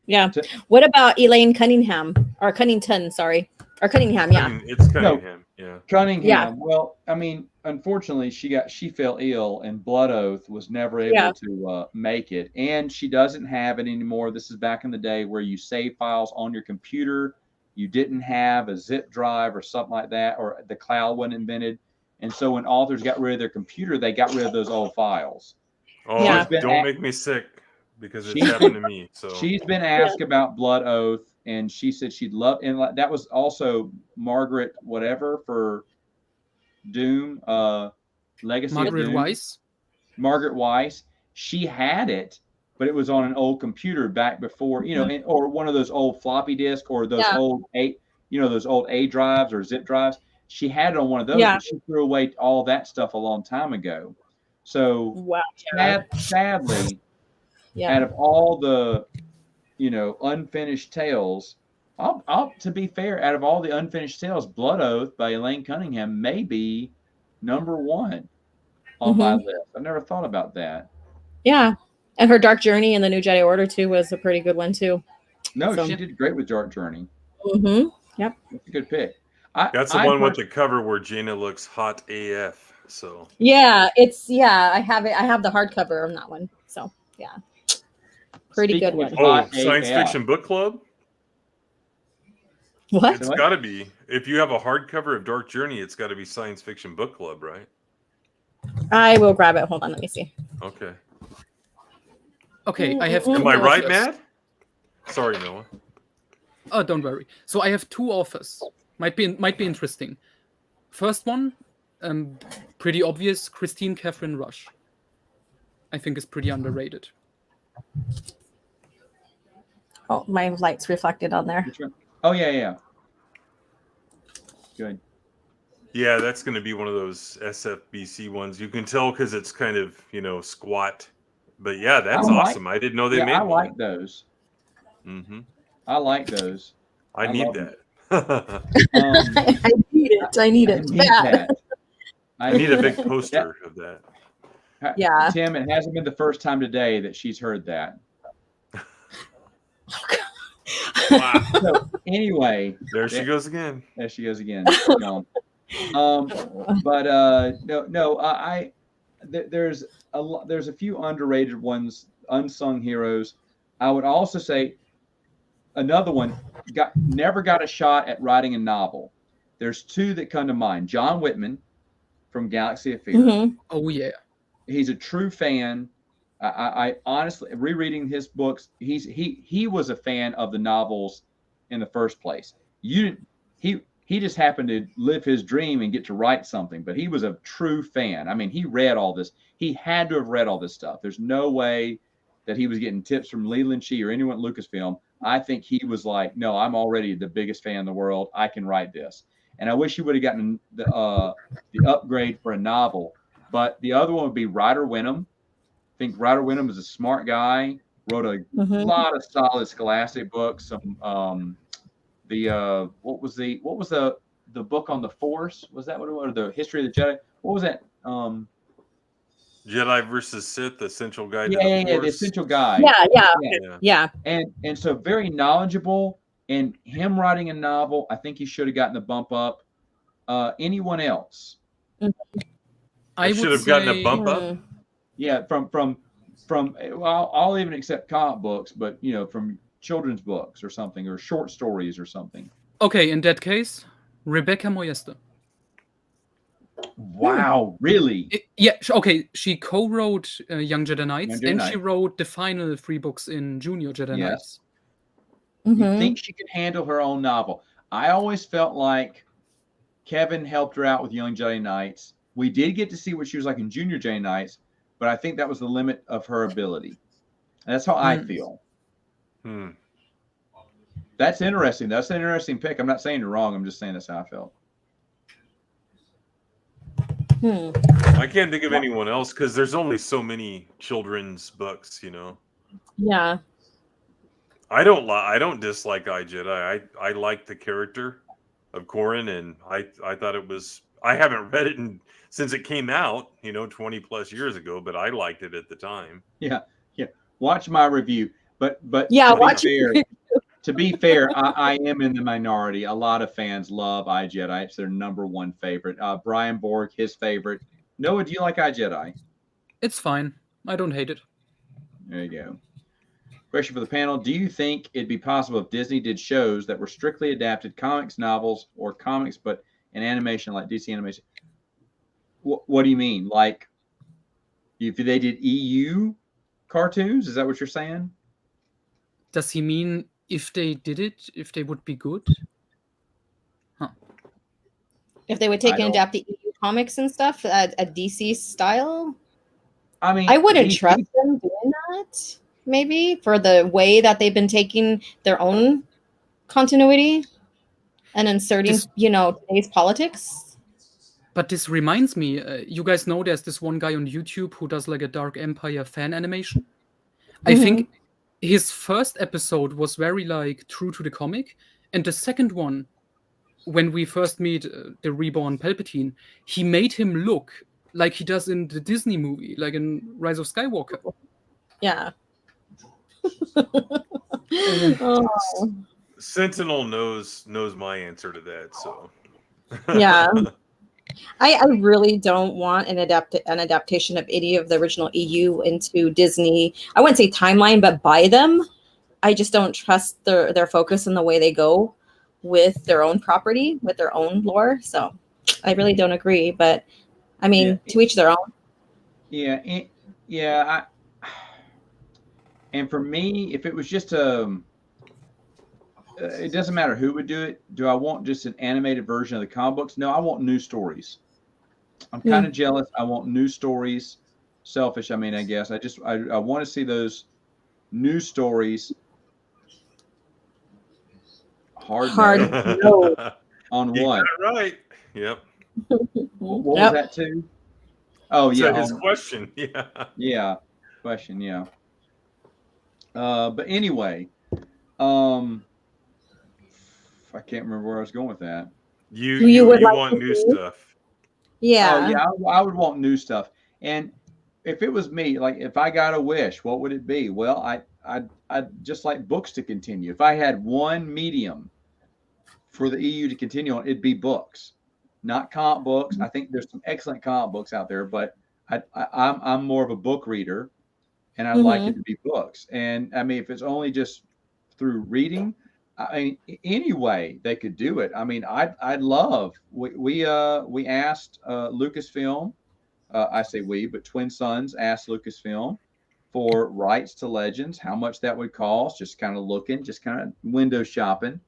Speaker 3: Yeah. What about Elaine Cunningham or Cunnington? Sorry, or Cunningham. Yeah.
Speaker 2: It's Cunningham. Yeah.
Speaker 1: Cunningham.
Speaker 3: Yeah.
Speaker 1: Well, I mean, unfortunately, she fell ill, and Blood Oath was never able to make it, and she doesn't have it anymore. This is back in the day where you save files on your computer. You didn't have a zip drive or something like that, or the cloud wasn't invented, and so when authors got rid of their computer, they got rid of those old files.
Speaker 2: Oh,
Speaker 3: Yeah.
Speaker 2: don't make me sick because it's happened to me. So
Speaker 1: she's been asked about Blood Oath, and she said she'd love, and that was also Margaret whatever for Doom, Legacy
Speaker 4: Margaret
Speaker 1: of Doom.
Speaker 4: Weiss.
Speaker 1: Margaret Weiss. She had it, but it was on an old computer back before, or one of those old floppy disk or those old those old A drives or zip drives. She had it on one of those, but she threw away all that stuff a long time ago. So
Speaker 3: Wow.
Speaker 1: sadly, out of all the unfinished tales, I'll to be fair, out of all the unfinished tales, Blood Oath by Elaine Cunningham may be number 1 on my list. I've never thought about that.
Speaker 3: Yeah. And her Dark Journey in the New Jedi Order too was a pretty good one too.
Speaker 1: No, she did great with Dark Journey.
Speaker 3: Mm-hmm. Yep.
Speaker 1: That's a good pick.
Speaker 2: That's the one with the cover where Jaina looks hot AF. So
Speaker 3: yeah, I have it. I have the hardcover on that one. So yeah, pretty good one.
Speaker 2: Oh, Science Fiction Book Club.
Speaker 3: What?
Speaker 2: It's got to be. If you have a hardcover of Dark Journey, it's got to be Science Fiction Book Club, right?
Speaker 3: I will grab it. Hold on, let me see.
Speaker 2: Okay.
Speaker 4: Okay, I have.
Speaker 2: Am I right, Matt? Sorry, Noah.
Speaker 4: Oh, don't worry. So I have 2 authors. Might be interesting. First one, pretty obvious, Christine Catherine Rush. I think is pretty underrated.
Speaker 3: Oh, my light's reflected on there.
Speaker 1: Oh, yeah. Good.
Speaker 2: Yeah, that's going to be one of those SFBC ones. You can tell because it's kind of, squat. But yeah, that's awesome. I didn't know they made
Speaker 1: I
Speaker 2: one.
Speaker 1: like those.
Speaker 2: Mm-hmm.
Speaker 1: I like those.
Speaker 2: I need that.
Speaker 3: I need it. I need it.
Speaker 2: I need a big poster of that.
Speaker 3: Yeah.
Speaker 1: Tim, it hasn't been the first time today that she's heard that.
Speaker 2: Wow.
Speaker 1: So anyway,
Speaker 2: there she goes again.
Speaker 1: There she goes again. There's a few underrated ones, unsung heroes. I would also say another one never got a shot at writing a novel. There's 2 that come to mind. John Whitman from Galaxy of Fear.
Speaker 3: Mm-hmm.
Speaker 4: Oh yeah. He's
Speaker 1: a true fan. I honestly, rereading his books, he was a fan of the novels in the first place. He just happened to live his dream and get to write something, but he was a true fan. I mean, he read all this. He had to have read all this stuff. There's no way that he was getting tips from Leland Shee or anyone at Lucasfilm. I think he was like, no, I'm already the biggest fan in the world. I can write this. And I wish he would have gotten the upgrade for a novel. But the other one would be Ryder Wenham. I think Ryder Wenham is a smart guy. Wrote a lot of solid Scholastic books. Some what was the book on the Force? Was that what it was? Or the History of the Jedi? What was that?
Speaker 2: Jedi versus Sith, Essential Guide to the Force.
Speaker 1: Yeah, the Essential Guide.
Speaker 3: Yeah.
Speaker 1: And so very knowledgeable. And him writing a novel, I think he should have gotten the bump up. Anyone else?
Speaker 2: I should have gotten a bump up.
Speaker 1: Yeah, from well, I'll even accept comic books, but from children's books or something, or short stories or something.
Speaker 4: Okay, in that case, Rebecca Moyester.
Speaker 1: Wow, really?
Speaker 4: Okay. She co-wrote Young Jedi Knights, and she wrote the final 3 books in Junior Jedi Knights.
Speaker 1: You think she could handle her own novel? I always felt like Kevin helped her out with Young Jedi Knights. We did get to see what she was like in Junior Jedi Knights, but I think that was the limit of her ability. And that's how I feel. That's interesting. That's an interesting pick. I'm not saying you're wrong. I'm just saying that's how I felt.
Speaker 2: I can't think of anyone else because there's only so many children's books,
Speaker 3: Yeah.
Speaker 2: I don't dislike iJedi. I like the character of Corrin, and I thought it was. I haven't read it since it came out, 20 plus years ago, but I liked it at the time.
Speaker 1: Yeah. Watch my review, but
Speaker 3: yeah,
Speaker 1: to be fair, I am in the minority. A lot of fans love iJedi. It's their number 1 favorite. Brian Borg, his favorite. Noah, do you like iJedi?
Speaker 4: It's fine. I don't hate it.
Speaker 1: There you go. Question for the panel. Do you think it'd be possible if Disney did shows that were strictly adapted comics, novels, or comics, but in animation like DC animation? What do you mean? Like if they did EU cartoons? Is that what you're saying?
Speaker 4: Does he mean if they did it, if they would be good?
Speaker 3: If they would take and adapt the EU comics and stuff at DC style?
Speaker 1: I mean,
Speaker 3: I wouldn't trust them doing that, maybe, for the way that they've been taking their own continuity and inserting, today's politics.
Speaker 4: But this reminds me, you guys know there's this one guy on YouTube who does like a Dark Empire fan animation. I think his first episode was very like true to the comic, and the second one, when we first meet the reborn Palpatine, he made him look like he does in the Disney movie, like in Rise of Skywalker.
Speaker 3: Yeah.
Speaker 2: Sentinel knows my answer to that, so.
Speaker 3: Yeah. I really don't want an adaptation of any of the original EU into Disney. I wouldn't say timeline, but by them. I just don't trust their focus and the way they go with their own property, with their own lore. So I really don't agree. But I mean, to each their own.
Speaker 1: And for me, if it was just it doesn't matter who would do it. Do I want just an animated version of the comic books? No, I want new stories. I'm kind of jealous. I want new stories. Selfish, I mean, I guess. I want to see those new stories. Hard no. On
Speaker 2: You
Speaker 1: what?
Speaker 2: got it right. Yep.
Speaker 1: What was that too? Oh yeah.
Speaker 2: So his question. Yeah.
Speaker 1: Yeah. Question. Yeah. But anyway, I can't remember where I was going with that.
Speaker 2: You want new stuff.
Speaker 3: Yeah.
Speaker 1: Oh yeah, I would want new stuff. And if it was me, like if I got a wish, what would it be? Well, I'd just like books to continue. If I had one medium for the EU to continue on, it'd be books, not comic books. I think there's some excellent comic books out there, but I'm more of a book reader, and I'd like it to be books. And I mean, if it's only just through reading, I mean, any way they could do it. I mean, I'd love. We asked Lucasfilm. I say we, but Twin Sons asked Lucasfilm for rights to Legends, how much that would cost. Just kind of looking, just kind of window shopping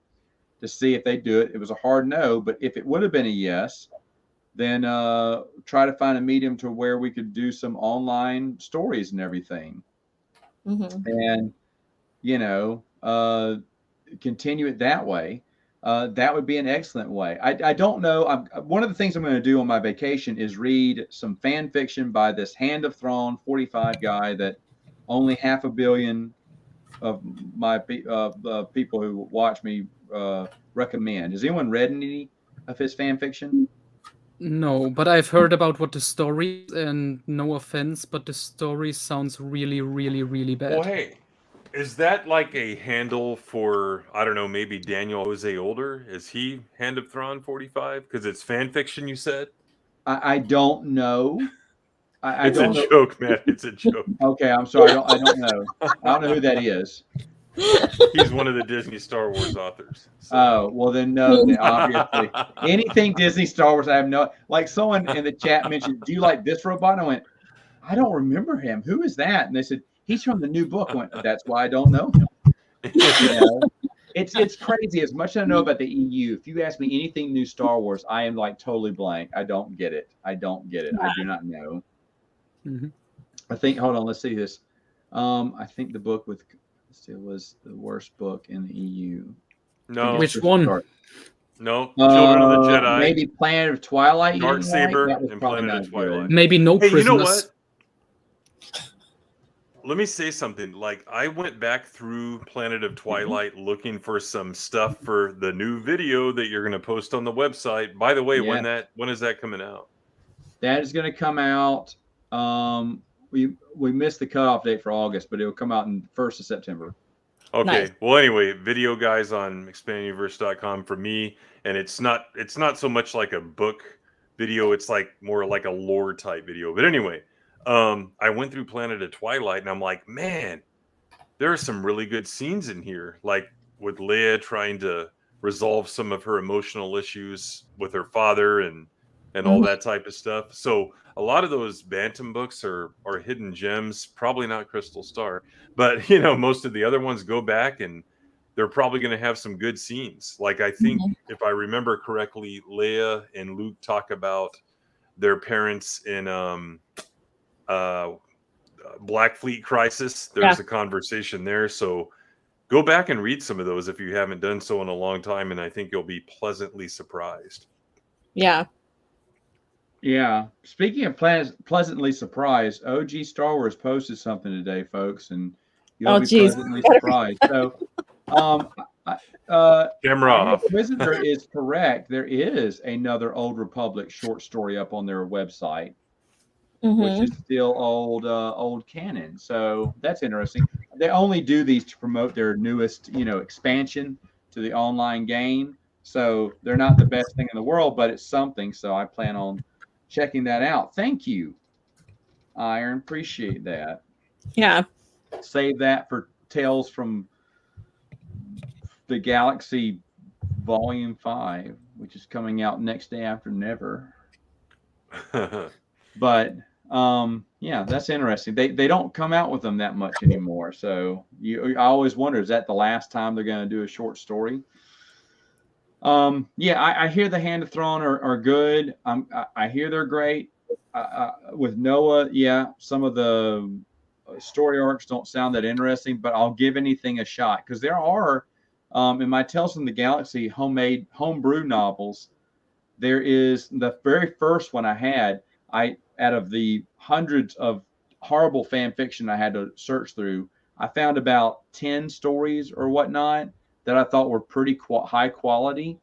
Speaker 1: to see if they do it. It was a hard no, but if it would have been a yes, then try to find a medium to where we could do some online stories and everything. And, continue it that way. That would be an excellent way. I don't know. One of the things I'm going to do on my vacation is read some fan fiction by this Hand of Thrawn 45 guy that only 500 million of my people who watch me recommend. Has anyone read any of his fan fiction?
Speaker 4: No, but I've heard about what the story is, and no offense, but the story sounds really, really, really bad.
Speaker 2: Well, hey, is that like a handle for, I don't know, maybe Daniel Jose Older? Is he Hand of Thrawn 45? Because it's fan fiction, you said?
Speaker 1: I don't know.
Speaker 2: It's a joke, man. It's a joke.
Speaker 1: Okay, I'm sorry. I don't know. I don't know who that is.
Speaker 2: He's one of the Disney Star Wars authors.
Speaker 1: So. Oh, well then no, then obviously. Anything Disney Star Wars, I have no, like someone in the chat mentioned, do you like this robot? And I went, I don't remember him. Who is that? And they said, he's from the new book. I went, that's why I don't know him. It's crazy. As much as I know about the EU, if you ask me anything new Star Wars, I am like totally blank. I don't get it. I do not know. I think, hold on, let's see this. I think the book with it was the worst book in the EU.
Speaker 2: No.
Speaker 4: Which one?
Speaker 2: No. Children of the Jedi.
Speaker 1: Maybe Planet of Twilight.
Speaker 2: Darksaber and Planet of Twilight.
Speaker 4: Maybe no prisoners.
Speaker 2: You know what? Let me say something. Like, I went back through Planet of Twilight looking for some stuff for the new video that you're going to post on the website. By the way, when is that coming out? That
Speaker 1: is going to come out. We missed the cutoff date for August, but it will come out in 1st of September.
Speaker 2: Okay. Nice. Well, anyway, video guys on expanduniverse.com for me, and it's not so much like a book video. It's like more like a lore type video. But anyway, I went through Planet of Twilight, and I'm like, man, there are some really good scenes in here, like with Leia trying to resolve some of her emotional issues with her father and all that type of stuff. So a lot of those Bantam books are hidden gems, probably not Crystal Star, but most of the other ones, go back and they're probably going to have some good scenes. Like, I think if I remember correctly, Leia and Luke talk about their parents in Black Fleet Crisis. There's a conversation there. So go back and read some of those if you haven't done so in a long time. And I think you'll be pleasantly surprised.
Speaker 3: Yeah.
Speaker 1: Yeah. Speaking of pleasantly surprised, OG Star Wars posted something today, folks, and you'll be pleasantly surprised. So,
Speaker 2: camera off.
Speaker 1: Inquisitor is correct. There is another Old Republic short story up on their website, which is still old canon. So that's interesting. They only do these to promote their newest, expansion to the online game. So they're not the best thing in the world, but it's something. So I plan on checking that out. Thank you, Iron. Appreciate that.
Speaker 3: Yeah.
Speaker 1: Save that for Tales from the Galaxy Volume 5, which is coming out next day after never. But Yeah, that's interesting. They don't come out with them that much anymore. So I always wonder, is that the last time they're going to do a short story? Yeah, I hear the Hand of Throne are good. I hear they're great. With Noah, yeah, some of the story arcs don't sound that interesting, but I'll give anything a shot because there are, in my Tales from the Galaxy homebrew novels, there is the very first one I had. Out of the hundreds of horrible fan fiction I had to search through, I found about 10 stories or whatnot that I thought were pretty high quality.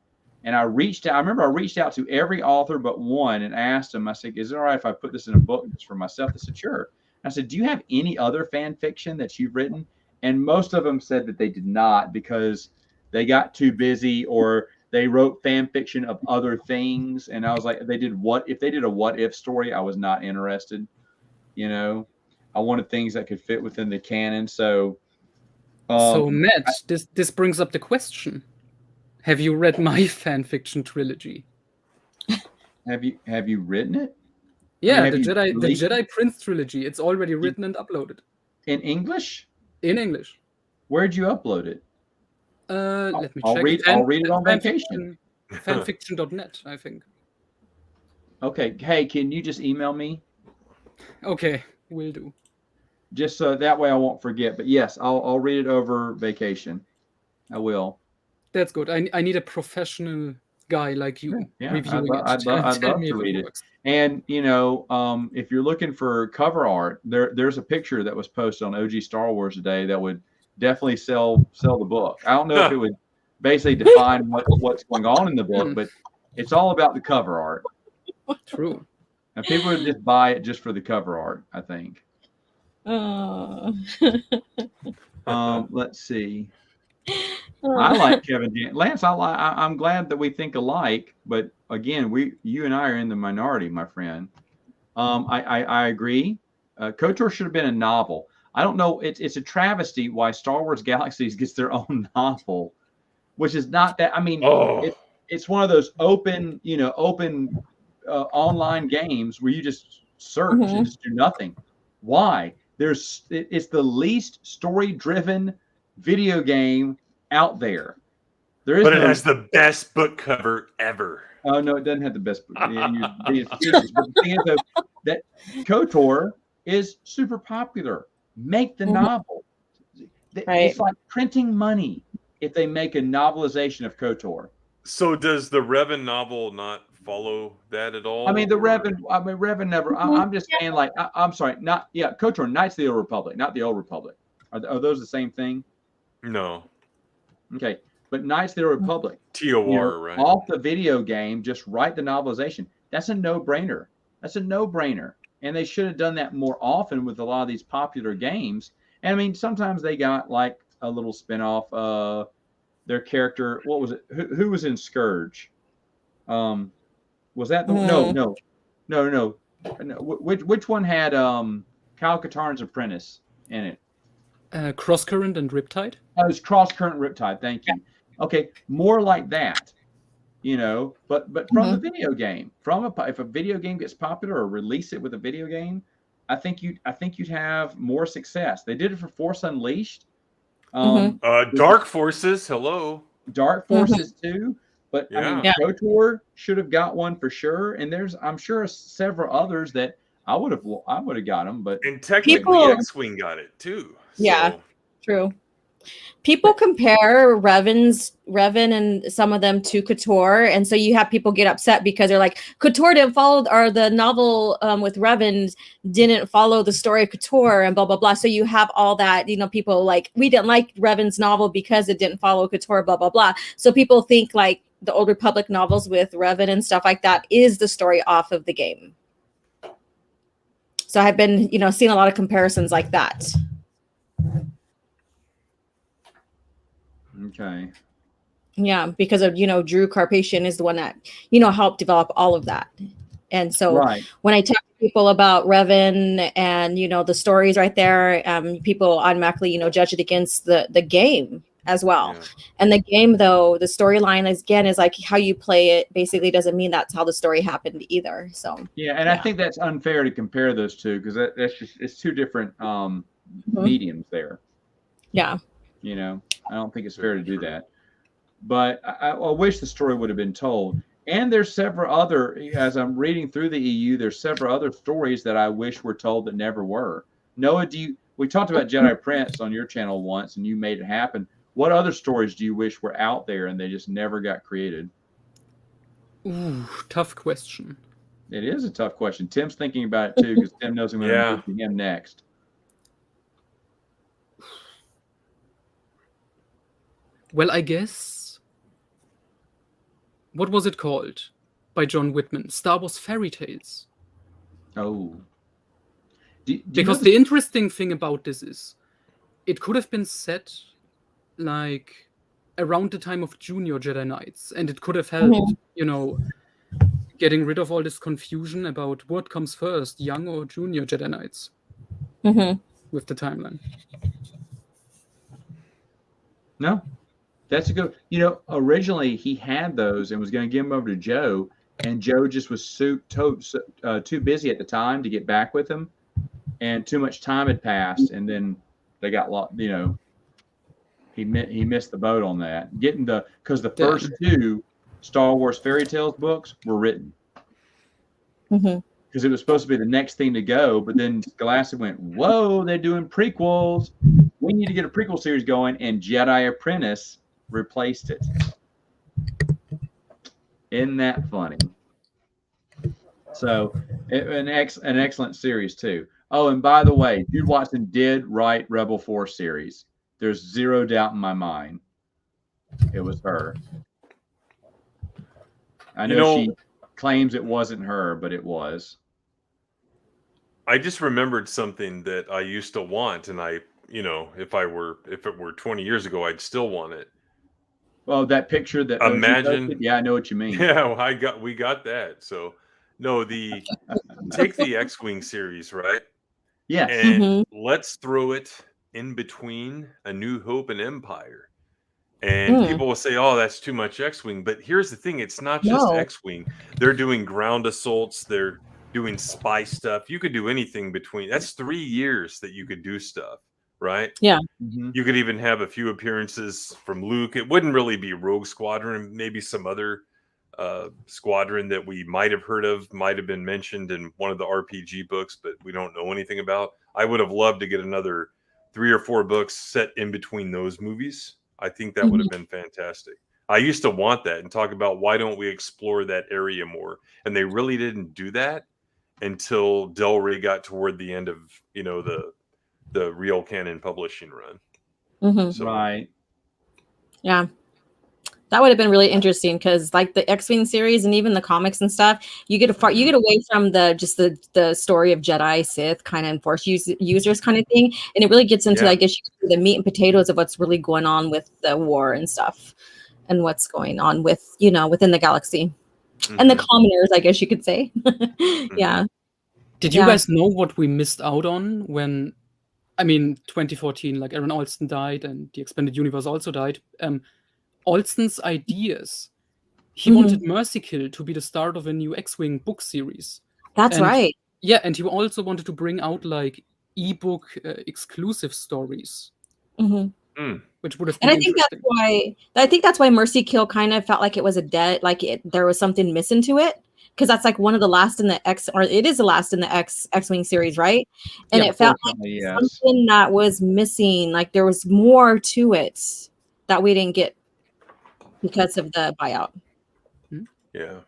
Speaker 1: And I remember I reached out to every author but one and asked them, I said, is it all right if I put this in a book just for myself? They said, sure. I said, do you have any other fan fiction that you've written? And most of them said that they did not because they got too busy or they wrote fan fiction of other things. And I was like, if they did a what if story, I was not interested. I wanted things that could fit within the canon. So
Speaker 4: Matt, this brings up the question. Have you read my fan fiction trilogy?
Speaker 1: Have you written it?
Speaker 4: Yeah, the Jedi Prince trilogy. It's already written and uploaded.
Speaker 1: In English?
Speaker 4: In English.
Speaker 1: Where'd you upload it?
Speaker 4: Let me
Speaker 1: I'll
Speaker 4: check.
Speaker 1: I'll read it on vacation.
Speaker 4: Fanfiction.net, I think.
Speaker 1: Okay. Hey, can you just email me?
Speaker 4: Okay, will do.
Speaker 1: Just so that way I won't forget. But yes, I'll read it over vacation. I will.
Speaker 4: That's good. I need a professional guy like you reviewing it.
Speaker 1: I'd love to read it. And if you're looking for cover art, there's a picture that was posted on OG Star Wars today that would definitely sell the book. I don't know if it would basically define what's going on in the book, but it's all about the cover art.
Speaker 4: True.
Speaker 1: And people would just buy it just for the cover art, I think. Let's see. I like Kevin Jan. Lance, I'm glad that we think alike, but again, you and I are in the minority, my friend. I agree. KOTOR should have been a novel. I don't know. It's a travesty why Star Wars Galaxies gets their own novel, which is not that. I mean, it's one of those open online games where you just search and just do nothing. Why? It's the least story-driven video game out there.
Speaker 2: But it has the best book cover ever.
Speaker 1: Oh no, it doesn't have the best book. But the thing is that KOTOR is super popular. Make the novel. It's like printing money if they make a novelization of KOTOR.
Speaker 2: So does the Revan novel not follow that at all?
Speaker 1: I mean, Revan never. I'm just saying, like, I'm sorry, KOTOR, Knights of the Old Republic, not the Old Republic. Are those the same thing?
Speaker 2: No.
Speaker 1: Okay, but Knights of the Old Republic.
Speaker 2: TOR, right?
Speaker 1: Off the video game, just write the novelization. That's a no-brainer. And they should have done that more often with a lot of these popular games. And I mean, sometimes they got like a little spinoff. Their character, what was it? Who was in Scourge? Was that the no? Which one had Kyle Katarn's apprentice in it?
Speaker 4: Crosscurrent and Riptide.
Speaker 1: It was Crosscurrent and Riptide. Thank you. Okay, more like that. But from the video game, if a video game gets popular or release it with a video game, I think you'd have more success. They did it for Force Unleashed.
Speaker 2: Dark Forces, hello.
Speaker 1: Dark Forces too. But I mean, KOTOR should have got one for sure. And I'm sure several others that I would have got them. But
Speaker 2: and technically, X-Wing got it too.
Speaker 3: Yeah, true. People compare Revan and some of them to KOTOR, and so you have people get upset because they're like, KOTOR didn't follow, or the novel with Revan didn't follow the story of KOTOR, and blah blah blah. So you have all that, people like, we didn't like Revan's novel because it didn't follow KOTOR, blah blah blah. So people think like the Old Republic novels with Revan and stuff like that is the story off of the game. So I've been, seeing a lot of comparisons like that.
Speaker 1: Okay.
Speaker 3: Yeah, because of Drew Carpathian is the one that helped develop all of that, and so when I talk to people about Revan and the stories right there, people automatically judge it against the game, as well.
Speaker 2: Yeah.
Speaker 3: And the game, though, the storyline again is like how you play it basically doesn't mean that's how the story happened either. So
Speaker 1: I think that's unfair to compare those two because that's just it's two different mediums there.
Speaker 3: Yeah.
Speaker 1: You know, I don't think it's fair to do that. But I wish the story would have been told. And there's several other, as I'm reading through the EU, there's several other stories that I wish were told that never were. Noah, we talked about Jedi Prince on your channel once, and you made it happen. What other stories do you wish were out there and they just never got created?
Speaker 4: Ooh, tough question.
Speaker 1: It is a tough question. Tim's thinking about it too because Tim knows I'm going to move to him next.
Speaker 4: Well, I guess. What was it called by John Whitman? Star Wars Fairy Tales.
Speaker 1: Oh.
Speaker 4: Because the interesting thing about this is, it could have been set like around the time of Junior Jedi Knights, and it could have helped, getting rid of all this confusion about what comes first, young or Junior Jedi Knights, with the timeline.
Speaker 1: No, that's a good. Originally he had those and was going to give them over to Joe, and Joe just was too busy at the time to get back with him, and too much time had passed, and then they got lost. He missed the boat on that. Because the first two Star Wars Fairy Tales books were written. Because it was supposed to be the next thing to go, but then Scholastic went, whoa, they're doing prequels. We need to get a prequel series going, and Jedi Apprentice replaced it. Isn't that funny? So, an excellent series, too. Oh, and by the way, Jude Watson did write Rebel Force series. There's zero doubt in my mind. It was her. I know she claims it wasn't her, but it was.
Speaker 2: I just remembered something that I used to want, and if it were 20 years ago, I'd still want it.
Speaker 1: Well, that picture that
Speaker 2: imagine.
Speaker 1: Yeah, I know what you mean.
Speaker 2: Yeah, we got that. So no, take the X-Wing series, right?
Speaker 1: Yes.
Speaker 2: And let's throw it in between A New Hope and Empire. And people will say, oh, that's too much X-Wing. But here's the thing. It's not just X-Wing. They're doing ground assaults. They're doing spy stuff. You could do anything between. That's 3 years that you could do stuff, right?
Speaker 3: Yeah.
Speaker 2: You could even have a few appearances from Luke. It wouldn't really be Rogue Squadron. Maybe some other squadron that we might have heard of, might have been mentioned in one of the RPG books, but we don't know anything about. I would have loved to get another 3 or 4 books set in between those movies. I think that would have been fantastic. I used to want that and talk about why don't we explore that area more. And they really didn't do that until Del Rey got toward the end of, the Real Canon publishing run.
Speaker 3: So,
Speaker 1: right.
Speaker 3: Yeah. That would have been really interesting because, like the X-Wing series and even the comics and stuff, you get away from the story of Jedi, Sith, kind of Force users kind of thing, and it really gets into, I guess, the meat and potatoes of what's really going on with the war and stuff, and what's going on with within the galaxy, and the commoners, I guess you could say. Yeah.
Speaker 4: Did you guys know what we missed out on when? 2014, like Aaron Alston died, and the Expanded Universe also died. Alston's ideas. He wanted Mercy Kill to be the start of a new X-Wing book series.
Speaker 3: That's right.
Speaker 4: Yeah, and he also wanted to bring out like ebook exclusive stories, which would have been
Speaker 3: I think that's why Mercy Kill kind of felt like it was a dead, like there was something missing to it, because that's like one of the last in the it is the last in the X-Wing series, right? And it felt like something that was missing, like there was more to it that we didn't get because of the buyout. Yeah.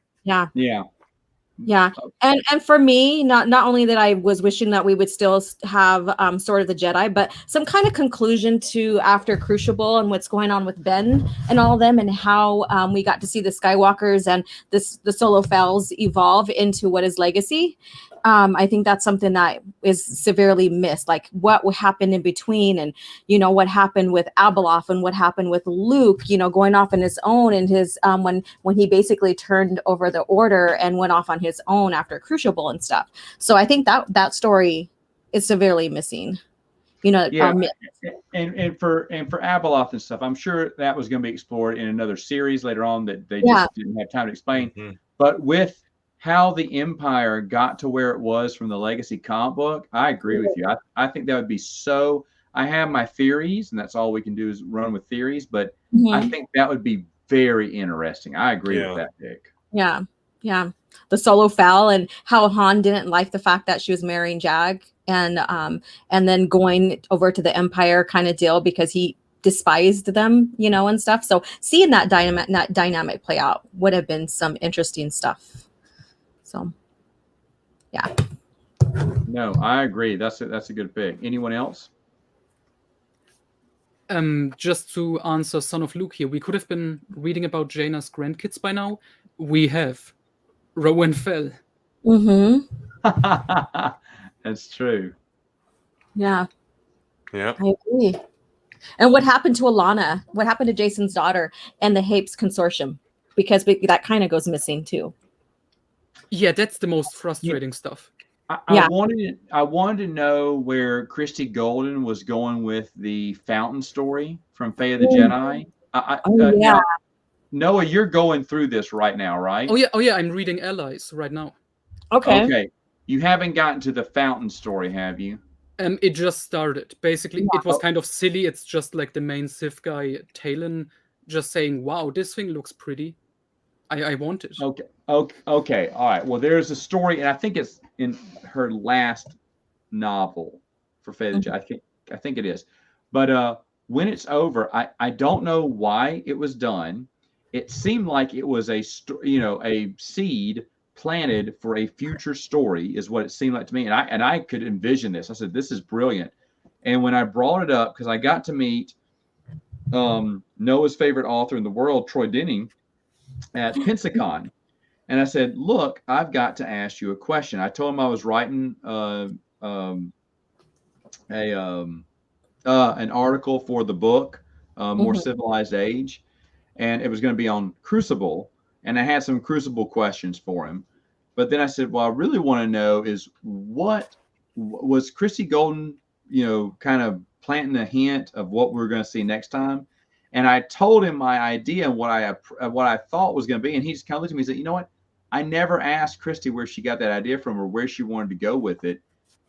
Speaker 3: And for me, not only that I was wishing that we would still have Sword of the Jedi, but some kind of conclusion to after Crucible and what's going on with Ben and all of them, and how we got to see the Skywalkers and the Solo Fells evolve into what is legacy. I think that's something that is severely missed, like what happened in between, and what happened with Abeloth and what happened with Luke, going off on his own, and his when he basically turned over the order and went off on his own after Crucible and stuff. So I think that story is severely missing,
Speaker 1: Yeah, and for Abeloth and stuff, I'm sure that was going to be explored in another series later on that they just didn't have time to explain.
Speaker 2: Mhm.
Speaker 1: But with how the Empire got to where it was from the Legacy comic book, I agree with you. I think that would be so. I have my theories, and that's all we can do is run with theories. But I think that would be very interesting. I agree with that, Dick.
Speaker 3: Yeah, yeah. The Solo fell, and how Han didn't like the fact that she was marrying Jag, and then going over to the Empire kind of deal because he despised them, and stuff. So seeing that dynamic play out would have been some interesting stuff. So, yeah.
Speaker 1: No, I agree. That's a good pick. Anyone else?
Speaker 4: Just to answer Son of Luke here, we could have been reading about Jaina's grandkids by now. We have. Rowan fell.
Speaker 1: That's true.
Speaker 3: Yeah.
Speaker 2: Yeah.
Speaker 3: I agree. And what happened to Alana? What happened to Jason's daughter and the Hapes Consortium? Because that kind of goes missing too.
Speaker 4: Yeah, that's the most frustrating stuff.
Speaker 1: I wanted to know where Christy Golden was going with the fountain story from Fae of the Jedi. Now, Noah, you're going through this right now, right?
Speaker 4: Oh yeah, I'm reading Allies right now.
Speaker 3: Okay.
Speaker 1: You haven't gotten to the fountain story, have you?
Speaker 4: It just started. Basically, it was kind of silly. It's just like the main Sith guy, Talon, just saying, "Wow, this thing looks pretty. I want it."
Speaker 1: Okay. All right. Well, there's a story, and I think it's in her last novel for Fae of the Jedi. I think it is. But when it's over, I don't know why it was done. It seemed like it was a seed planted for a future story, is what it seemed like to me. And I could envision this. I said, this is brilliant. And when I brought it up, because I got to meet Noah's favorite author in the world, Troy Denning, at Pensacon. And I said, look, I've got to ask you a question. I told him I was writing an article for the book, More Civilized Age. And it was going to be on Crucible. And I had some Crucible questions for him. But then I said, well, I really want to know is what was Christy Golden, kind of planting a hint of what we're going to see next time. And I told him my idea and what I thought was going to be. And he just kind of looked at me and said, you know what? I never asked Christy where she got that idea from or where she wanted to go with it.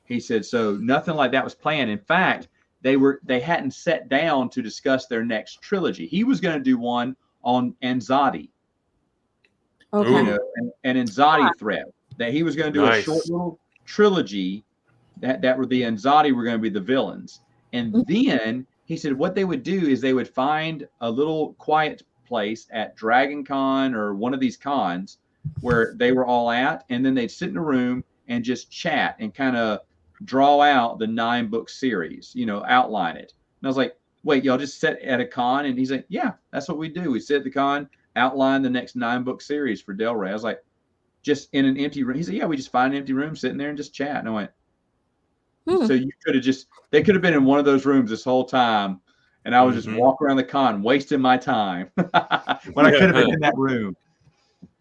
Speaker 1: He said, so nothing like that was planned. In fact, they hadn't sat down to discuss their next trilogy. He was going to do one on Anzadi.
Speaker 3: Okay.
Speaker 1: An Anzadi threat. That he was going to do a short little trilogy that were the Anzadi were going to be the villains. And then he said what they would do is they would find a little quiet place at Dragon Con or one of these cons where they were all at, and then they'd sit in a room and just chat and kind of draw out the 9-book series, outline it. And I was like, wait, y'all just sit at a con? And he's like, yeah, that's what we do. We sit at the con, outline the next 9-book series for Del Rey. I was like, just in an empty room. He said, yeah, we just find an empty room, sitting there and just chat. And I went, so you could have they could have been in one of those rooms this whole time. And I was just walking around the con, wasting my time when I could have been in that room.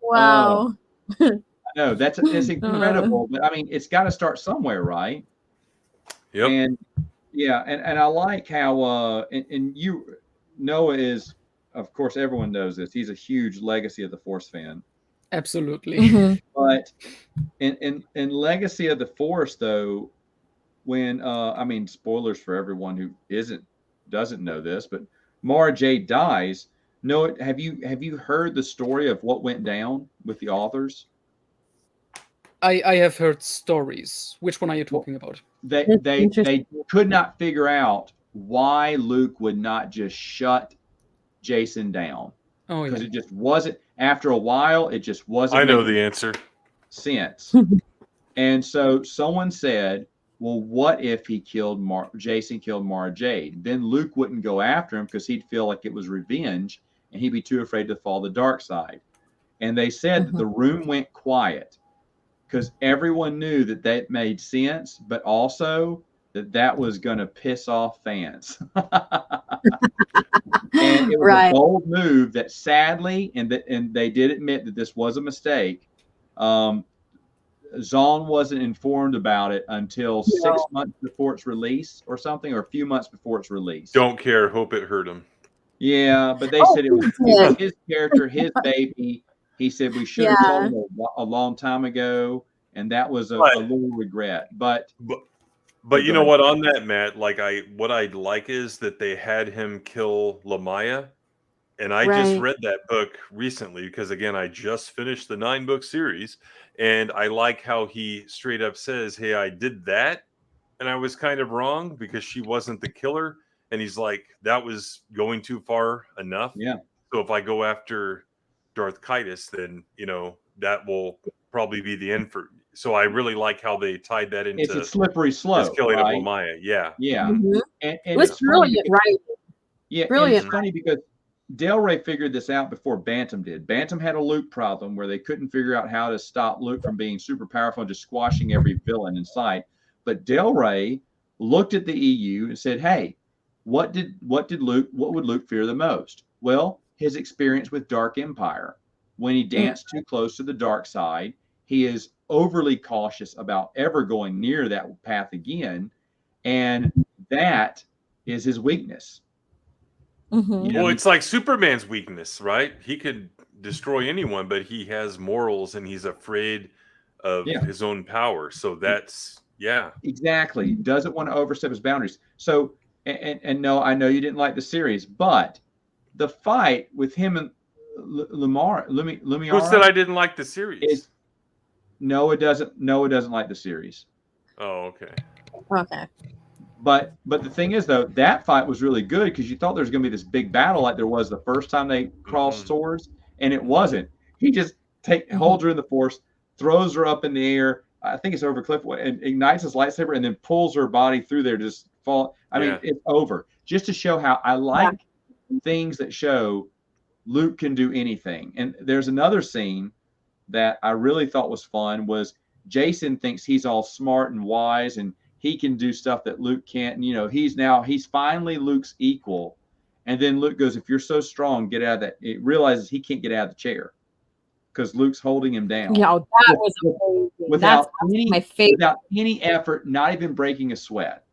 Speaker 3: Wow.
Speaker 1: No, it's incredible. But I mean, it's got to start somewhere, right?
Speaker 2: Yep.
Speaker 1: And yeah, and I like how and you, Noah is, of course, everyone knows this. He's a huge Legacy of the Force fan.
Speaker 4: Absolutely.
Speaker 1: But in Legacy of the Force, though, when spoilers for everyone who doesn't know this, but Mara Jade dies. Noah, have you heard the story of what went down with the authors?
Speaker 4: I have heard stories. Which one are you talking about?
Speaker 1: They could not figure out why Luke would not just shut Jason down.
Speaker 4: Oh,
Speaker 1: because it just wasn't. After a while, it just wasn't.
Speaker 2: I know the answer.
Speaker 1: Sense. And so someone said, well, what if Jason killed Mara Jade? Then Luke wouldn't go after him because he'd feel like it was revenge and he'd be too afraid to fall the dark side. And they said that the room went quiet because everyone knew that made sense, but also that was going to piss off fans. And it was a bold move that sadly, and they did admit that this was a mistake. Zahn wasn't informed about it until 6 months before its release or something, or a few months before its release.
Speaker 2: Don't care. Hope it hurt him.
Speaker 1: Yeah, but they said it was his character, his baby. He said we should have told him a long time ago, and that was a little regret. But
Speaker 2: you know what? On that, Matt, what I like is that they had him kill Lamaya, and I just read that book recently because, again, I just finished the 9-book series, and I like how he straight up says, "Hey, I did that, and I was kind of wrong because she wasn't the killer." And he's like, "That was going too far enough.
Speaker 1: Yeah.
Speaker 2: So if I go after Darth Kaitis, then that will probably be the end for." So I really like how they tied that into
Speaker 1: it's a slippery slope.
Speaker 2: his killing
Speaker 1: right?
Speaker 2: of Lamaya. Yeah.
Speaker 1: Yeah.
Speaker 3: Mm-hmm.
Speaker 1: And
Speaker 3: it was brilliant, right?
Speaker 1: Yeah,
Speaker 3: brilliant.
Speaker 1: It's funny because Del Rey figured this out before Bantam did. Bantam had a Luke problem where they couldn't figure out how to stop Luke from being super powerful and just squashing every villain in sight. But Del Rey looked at the EU and said, "Hey, what would Luke fear the most?" Well, his experience with Dark Empire. When he danced too close to the dark side, he is overly cautious about ever going near that path again, and that is his weakness.
Speaker 3: Mm-hmm.
Speaker 2: Well, it's like Superman's weakness, right? He could destroy anyone, but he has morals and he's afraid of his own power. So that's
Speaker 1: exactly. Doesn't want to overstep his boundaries. So and no, I know you didn't like the series, but the fight with him and Lumiere.
Speaker 2: Who said I didn't like the series?
Speaker 1: Noah doesn't like the series.
Speaker 2: Oh, okay.
Speaker 3: Okay.
Speaker 1: But the thing is, though, that fight was really good because you thought there was going to be this big battle like there was the first time they crossed swords, and it wasn't. He just holds her in the Force, throws her up in the air. I think it's over a cliff, and ignites his lightsaber, and then pulls her body through there, just fall. I mean, it's over. Just to show how I like things that show Luke can do anything. And there's another scene that I really thought was fun was Jason thinks he's all smart and wise and he can do stuff that Luke can't. He's finally Luke's equal. And then Luke goes, "If you're so strong, get out of that." It realizes he can't get out of the chair because Luke's holding him down.
Speaker 3: Yeah, that was amazing. Without
Speaker 1: any effort, not even breaking a sweat.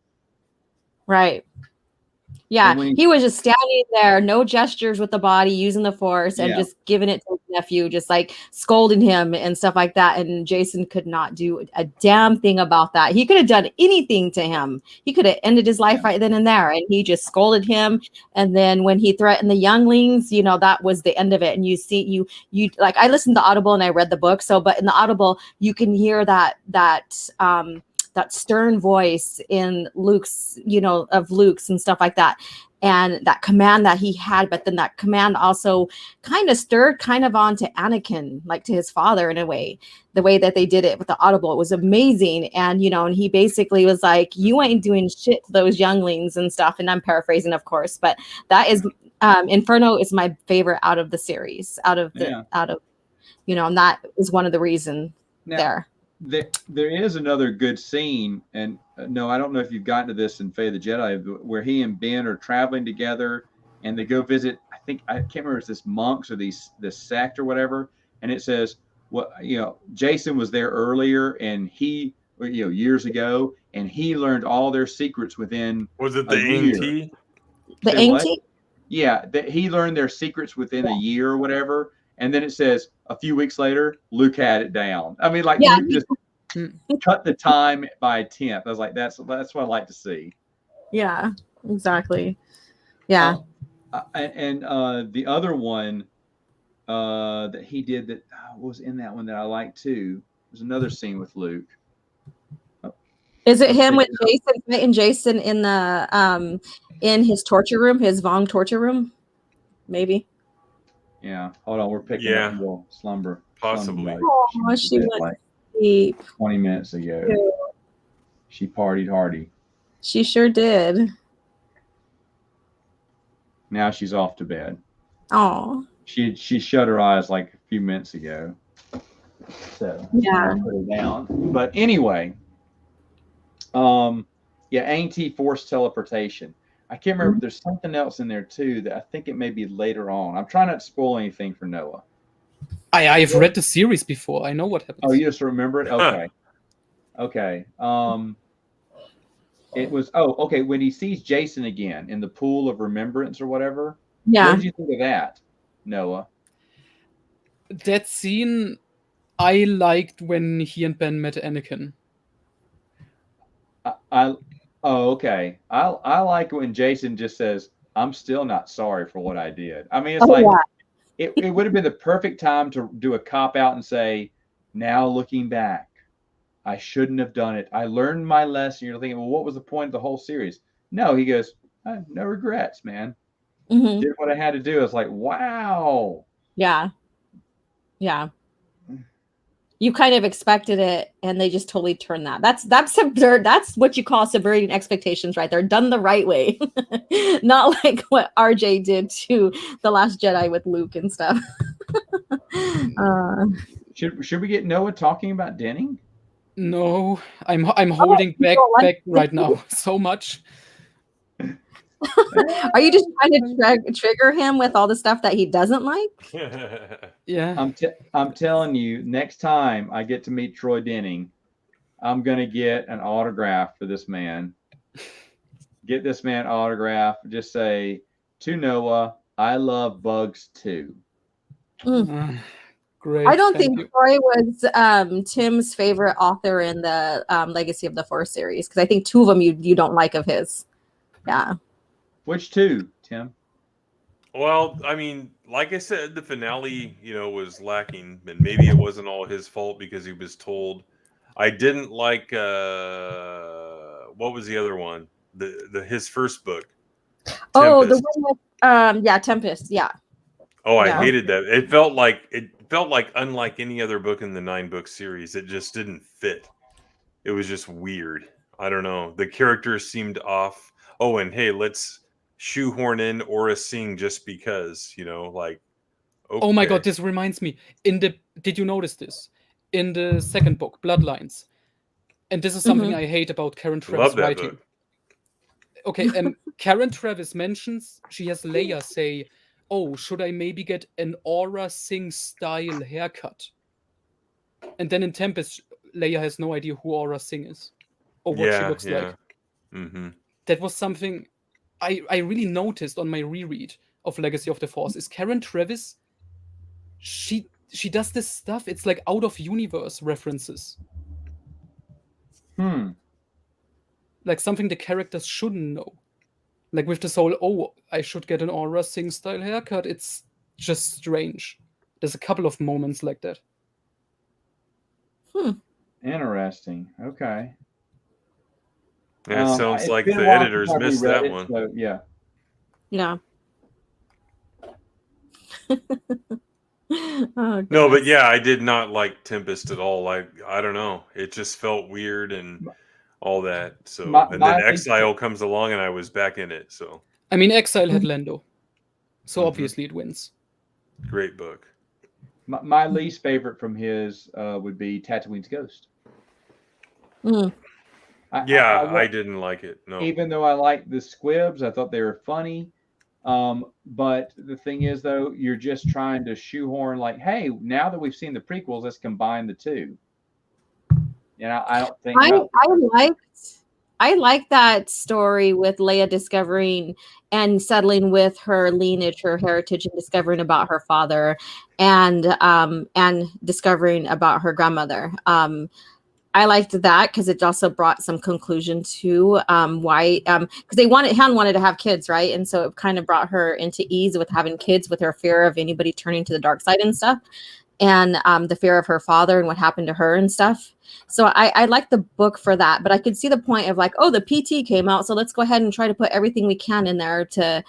Speaker 3: Right. Yeah, he was just standing there, no gestures with the body, using the Force and just giving it to his nephew, just like scolding him and stuff like that. And Jason could not do a damn thing about that. He could have done anything to him. He could have ended his life right then and there. And he just scolded him. And then when he threatened the younglings, that was the end of it. And you like, I listened to Audible and I read the book. But in the Audible, you can hear that stern voice in Luke's, of Luke's and stuff like that. And that command that he had, but then that command also kind of stirred onto Anakin, like to his father in a way, the way that they did it with the Audible, it was amazing. And, and he basically was like, "You ain't doing shit to those younglings" and stuff. And I'm paraphrasing, of course, but that is, Inferno is my favorite out of the series, and that is one of the reasons there.
Speaker 1: There is another good scene, and no, I don't know if you've gotten to this in Fate of the Jedi, where he and Ben are traveling together, and they go visit. I can't remember if it's this monks or this sect or whatever, and it says, Jason was there earlier, and he, years ago, and he learned all their secrets within.
Speaker 2: Was it the AT?
Speaker 3: The AT?
Speaker 1: Yeah, that he learned their secrets within a year or whatever. And then it says a few weeks later, Luke had it down. I mean, Luke just cut the time by a tenth. I was like, that's what I like to see.
Speaker 3: Yeah, exactly. Yeah.
Speaker 1: And the other one that he did that was in that one that I liked too. There's another scene with Luke.
Speaker 3: Is it him with Jason and Jason in the in his torture room, his Vong torture room? Maybe.
Speaker 1: Yeah, hold on. We're picking up a little slumber.
Speaker 2: Possibly.
Speaker 3: Oh, she went like
Speaker 1: 20 minutes ago. Yeah. She partied hardy.
Speaker 3: She sure did.
Speaker 1: Now she's off to bed.
Speaker 3: Oh.
Speaker 1: She shut her eyes like a few minutes ago. So
Speaker 3: yeah,
Speaker 1: put her down. But anyway, AT force teleportation. I can't remember. There's something else in there too that I think it may be later on. I'm trying not to spoil anything for Noah.
Speaker 4: I've read the series before. I know what happens.
Speaker 1: Oh, you just remember it? Okay. Okay. It was okay. When he sees Jason again in the pool of remembrance or whatever.
Speaker 3: Yeah.
Speaker 1: What did you think of that, Noah?
Speaker 4: That scene I liked when he and Ben met Anakin.
Speaker 1: Okay. I like when Jason just says, "I'm still not sorry for what I did." I mean, it's
Speaker 3: Oh,
Speaker 1: like
Speaker 3: yeah.
Speaker 1: it would have been the perfect time to do a cop out and say, "Now looking back, I shouldn't have done it. I learned my lesson." You're thinking, well, what was the point of the whole series? No, he goes, no regrets, man.
Speaker 3: Mhm.
Speaker 1: Did what I had to do. It's like, wow.
Speaker 3: Yeah. Yeah. You kind of expected it, and they just totally turned that. That's what you call subverting expectations, right there. Done the right way, not like what RJ did to The Last Jedi with Luke and stuff.
Speaker 1: Should we get Noah talking about Denning?
Speaker 4: No, I'm holding back right now so much.
Speaker 3: Are you just trying to trigger him with all the stuff that he doesn't like?
Speaker 4: Yeah.
Speaker 1: I'm telling you, next time I get to meet Troy Denning, I'm gonna get an autograph for this man. Get this man autograph. Just say to Noah, "I love bugs too."
Speaker 4: Great.
Speaker 3: I don't think Troy was Tim's favorite author in the Legacy of the Force series, because I think two of them you don't like of his. Yeah.
Speaker 1: Which two, Tim?
Speaker 2: Well, I mean, like I said, the finale, was lacking, and maybe it wasn't all his fault because he was told. I didn't like what was the other one? His first book. Tempest.
Speaker 3: Oh, the one with Tempest, yeah.
Speaker 2: Oh, I hated that. It felt like unlike any other book in the 9-book series. It just didn't fit. It was just weird. I don't know. The characters seemed off. Oh, and hey, let's shoehorn in Aura Singh just because, like. Okay.
Speaker 4: Oh my God, this reminds me. Did you notice this? In the second book, Bloodlines. And this is something I hate about Karen Traviss writing.
Speaker 2: Book.
Speaker 4: Okay, Karen Traviss mentions she has Leia say, "Oh, should I maybe get an Aura Singh style haircut?" And then in Tempest, Leia has no idea who Aura Singh is or what she looks like.
Speaker 2: Mm-hmm.
Speaker 4: That was something I really noticed on my reread of Legacy of the Force. Is Karen Traviss? She does this stuff. It's like out of universe references. Like something the characters shouldn't know. Like with this whole, I should get an Aura Singh style haircut. It's just strange. There's a couple of moments like that.
Speaker 1: Interesting. Okay.
Speaker 2: Yeah, it sounds like the editors missed that one.
Speaker 1: So, yeah.
Speaker 3: Yeah.
Speaker 2: No, but yeah, I did not like Tempest at all. I don't know. It just felt weird and all that. So then Exile comes along and I was back in it. So
Speaker 4: I mean, Exile had Lando, so obviously it wins.
Speaker 2: Great book.
Speaker 1: My least favorite from his would be Tatooine's Ghost.
Speaker 2: I didn't like it. No.
Speaker 1: Even though I liked the squibs, I thought they were funny. But the thing is, though, you're just trying to shoehorn, like, hey, now that we've seen the prequels, let's combine the two. I don't think
Speaker 3: I liked that story with Leia discovering and settling with her lineage, her heritage, and discovering about her father, and discovering about her grandmother. I liked that because it also brought some conclusion to why, because Han wanted to have kids, right? And so it kind of brought her into ease with having kids, with her fear of anybody turning to the dark side and stuff, and the fear of her father and what happened to her and stuff. So I like the book for that, but I could see the point of like, oh, the PT came out, so let's go ahead and try to put everything we can in there to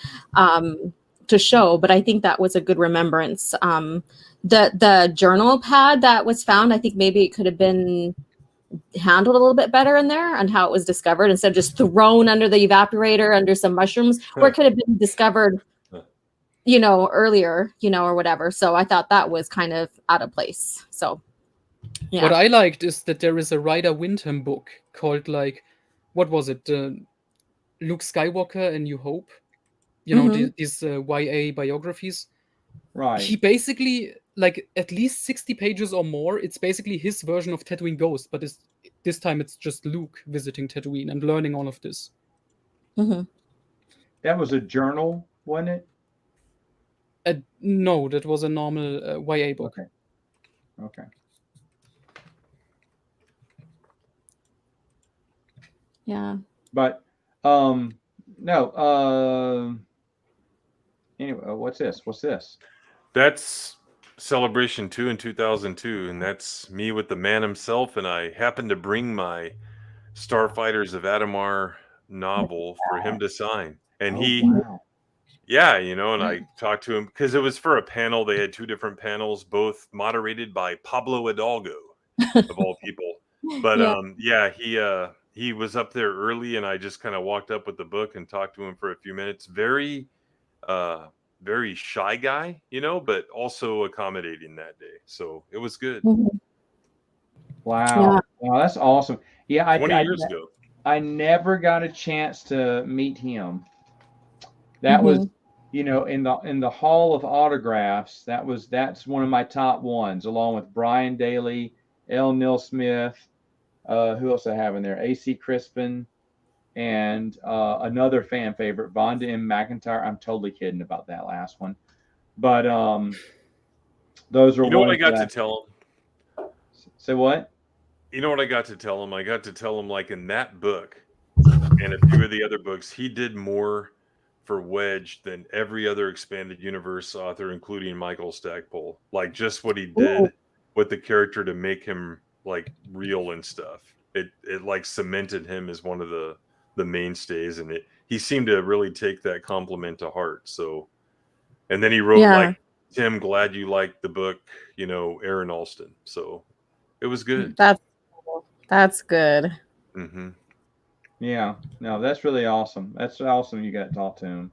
Speaker 3: show. But I think that was a good remembrance. The journal pad that was found, I think maybe it could have been handled a little bit better in there and how it was discovered instead of just thrown under the evaporator under some mushrooms, or it could have been discovered earlier, or whatever. So I thought that was kind of out of place. So yeah.
Speaker 4: What I liked is that there is a Ryder Windham book called, like, what was it, Luke Skywalker and New Hope, these YA biographies.
Speaker 1: Right.
Speaker 4: He basically like at least 60 pages or more. It's basically his version of Tatooine Ghost, but this time it's just Luke visiting Tatooine and learning all of this.
Speaker 3: Mm-hmm.
Speaker 1: That was a journal, wasn't it?
Speaker 4: No, that was a normal YA book.
Speaker 1: Okay.
Speaker 3: Yeah.
Speaker 1: But no. Anyway, what's this?
Speaker 2: That's Celebration 2 in 2002, and that's me with the man himself. And I happened to bring my Starfighters of Adamar novel for him to sign, and
Speaker 1: Wow.
Speaker 2: yeah, and I talked to him because it was for a panel. They had 2 different panels, both moderated by Pablo Hidalgo, of all people. But he was up there early, and I just kind of walked up with the book and talked to him for a few minutes. Very very shy guy, but also accommodating that day. So it was good.
Speaker 3: Mm-hmm.
Speaker 1: Wow, that's awesome. Yeah,
Speaker 2: 20 years ago.
Speaker 1: I never got a chance to meet him. That was, in the Hall of Autographs. That's one of my top ones, along with Brian Daly, L. Neil Smith. Who else I have in there? A.C. Crispin, and another fan favorite, Vonda M. McIntyre. I'm totally kidding about that last one, but those are.
Speaker 2: You know what I got to tell him?
Speaker 1: Say what?
Speaker 2: You know what I got to tell him? I got to tell him, like, in that book and a few of the other books, he did more for Wedge than every other expanded universe author, including Michael Stackpole. Like, just what he did with the character to make him like real and stuff. It like cemented him as one of the mainstays, and he seemed to really take that compliment to heart. So, and then he wrote like, Tim, glad you liked the book, Aaron Alston. So it was good.
Speaker 3: That's good.
Speaker 2: Mm-hmm.
Speaker 1: Yeah, no, that's really awesome. That's awesome. You got to talk to him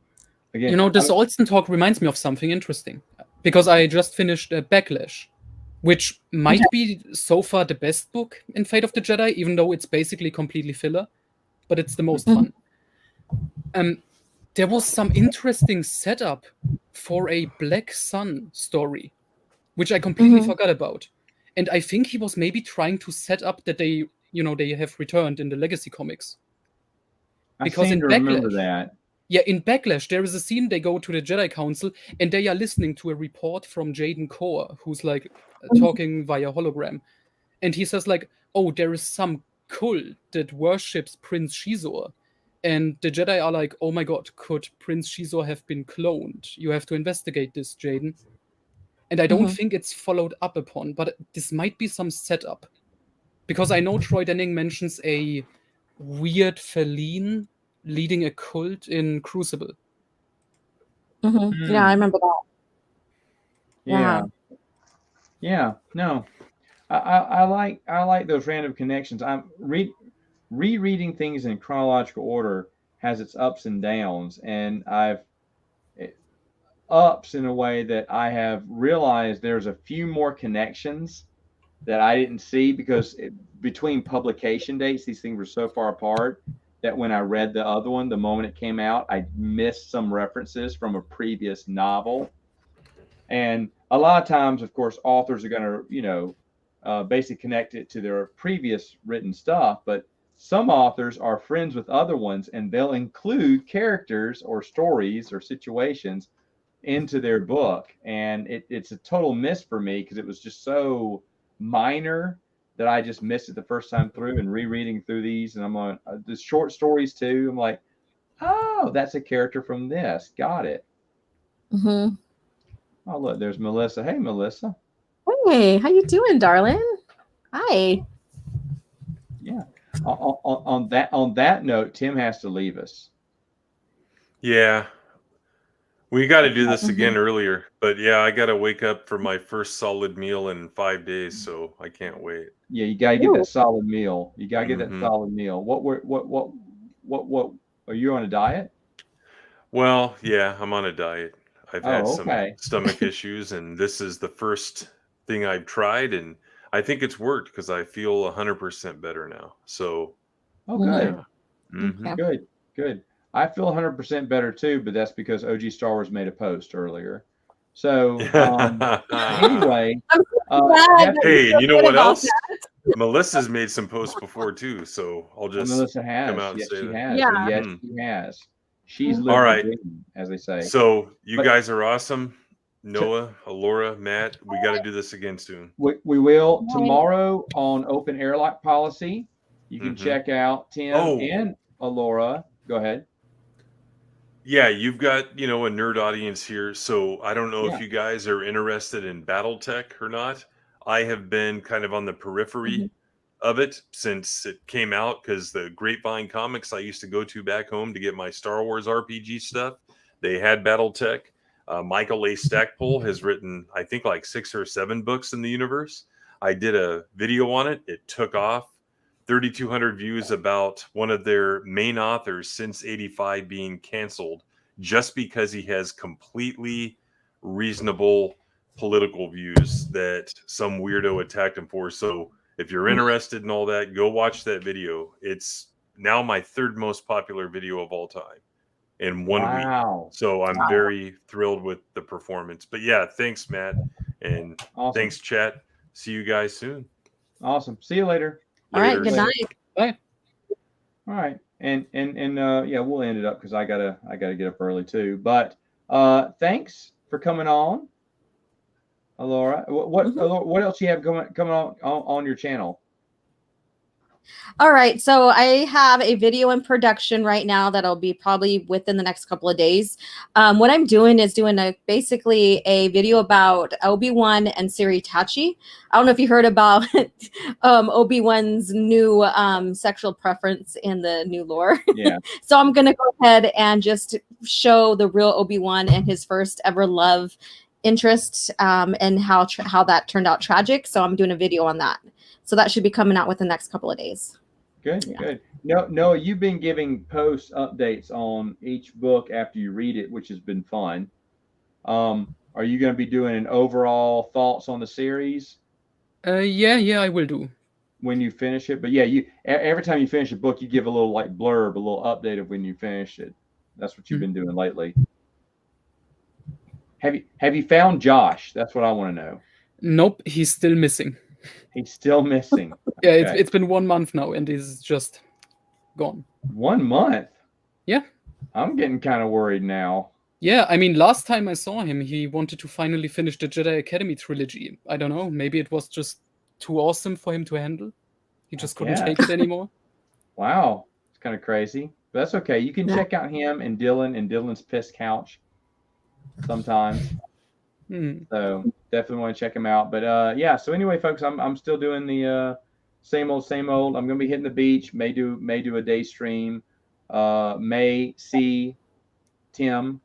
Speaker 1: again.
Speaker 4: This Alston talk reminds me of something interesting, because I just finished Backlash, which might be so far the best book in Fate of the Jedi, even though it's basically completely filler, but it's the most fun. There was some interesting setup for a Black Sun story, which I completely forgot about. And I think he was maybe trying to set up that they have returned in the Legacy comics.
Speaker 1: Because in Backlash, remember that.
Speaker 4: Yeah, in Backlash, there is a scene they go to the Jedi Council and they are listening to a report from Jaden Core, who's like talking via hologram. And he says like, oh, there is some cult that worships Prince Shizor. And the Jedi are like, oh my god, could Prince Shizor have been cloned? You have to investigate this, Jaden. And I don't think it's followed up upon, but this might be some setup. Because I know Troy Denning mentions a weird feline leading a cult in Crucible.
Speaker 3: Yeah, I remember that.
Speaker 1: Yeah. No, I like those random connections. I'm rereading things in chronological order has its ups and downs, and ups in a way that I have realized there's a few more connections that I didn't see because between publication dates, these things were so far apart that when I read the other one, the moment it came out, I missed some references from a previous novel. And a lot of times, of course, authors are going to, basically connect it to their previous written stuff. But some authors are friends with other ones, and they'll include characters or stories or situations into their book. And it's a total miss for me because it was just so minor that I just missed it the first time through. And rereading through these, and I'm on the short stories too. I'm like, oh, that's a character from this. Got it. Oh, look, there's Melissa. Hey, Melissa.
Speaker 3: Hey, how you doing, darling? Hi.
Speaker 1: Yeah. On that note, Tim has to leave us.
Speaker 2: Yeah. We got to do this again earlier, but yeah, I got to wake up for my first solid meal in 5 days, so I can't wait.
Speaker 1: Yeah, you got to get that solid meal. You got to get that solid meal. What are you on a diet?
Speaker 2: Well, yeah, I'm on a diet. I've had some
Speaker 1: Okay.
Speaker 2: stomach issues, and this is the first thing I've tried, and I think it's worked because I feel 100% better now. So,
Speaker 1: good.
Speaker 2: Yeah.
Speaker 1: Good. I feel 100% better too, but that's because OG Star Wars made a post earlier. So anyway,
Speaker 2: hey, you know what else? Melissa's made some posts before too, so I'll just
Speaker 1: Melissa has.
Speaker 2: come out and
Speaker 1: yes,
Speaker 2: say
Speaker 1: she
Speaker 2: that.
Speaker 1: has.
Speaker 3: Yeah.
Speaker 1: Yes, she has. She's lived
Speaker 2: All
Speaker 1: the
Speaker 2: right,
Speaker 1: dream, as they say.
Speaker 2: so you
Speaker 1: But-
Speaker 2: guys are awesome. Noah, Alora, Matt, we got to do this again soon.
Speaker 1: We will tomorrow on open airlock policy. You can check out Tim and Alora. Go ahead.
Speaker 2: Yeah, you've got, you know, a nerd audience here, so I don't know if you guys are interested in BattleTech or not. I have been kind of on the periphery of it since it came out, because the Grapevine Comics I used to go to back home to get my Star Wars RPG stuff, they had BattleTech. Michael A. Stackpole has written, I think, like 6 or 7 books in the universe. I did a video on it. It took off. 3,200 views about one of their main authors since '85 being canceled just because he has completely reasonable political views that some weirdo attacked him for. So if you're interested in all that, go watch that video. It's now my 3rd most popular video of all time in 1 week. So I'm very thrilled with the performance. But yeah, thanks, Matt. And thanks, chat. See you guys soon.
Speaker 1: Awesome. See you later.
Speaker 3: All right. Good night.
Speaker 4: Bye.
Speaker 1: All right. And yeah, we'll end it up because I gotta get up early too. But thanks for coming on, Alora. What else you have coming on your channel?
Speaker 3: All right, so I have a video in production right now that'll be probably within the next couple of days. What I'm doing is basically a video about Obi-Wan and Siri Tachi. I don't know if you heard about Obi-Wan's new sexual preference in the new lore.
Speaker 1: Yeah.
Speaker 3: So I'm gonna go ahead and just show the real Obi-Wan and his first ever love interest, and how that turned out tragic. So I'm doing a video on that. So that should be coming out within the next couple of days.
Speaker 1: Good, good. No, you've been giving post updates on each book after you read it, which has been fun. Are you going to be doing an overall thoughts on the series?
Speaker 4: Yeah, I will do.
Speaker 1: When you finish it. But yeah, every time you finish a book, you give a little like blurb, a little update of when you finished it. That's what you've been doing lately. Have you found Josh? That's what I want to know.
Speaker 4: Nope, he's still missing.
Speaker 1: He's still missing.
Speaker 4: Yeah, it's been 1 month now, and he's just gone.
Speaker 1: 1 month?
Speaker 4: Yeah.
Speaker 1: I'm getting kind of worried now.
Speaker 4: Yeah, I mean, last time I saw him, he wanted to finally finish the Jedi Academy trilogy. I don't know, maybe it was just too awesome for him to handle. He just couldn't take it anymore.
Speaker 1: Wow, it's kind of crazy. But that's okay. You can check out him and Dylan's Piss Couch sometimes. So definitely want to check him out. But yeah, so anyway, folks, I'm still doing the same old. I'm gonna be hitting the beach, may do a day stream, may see Tim,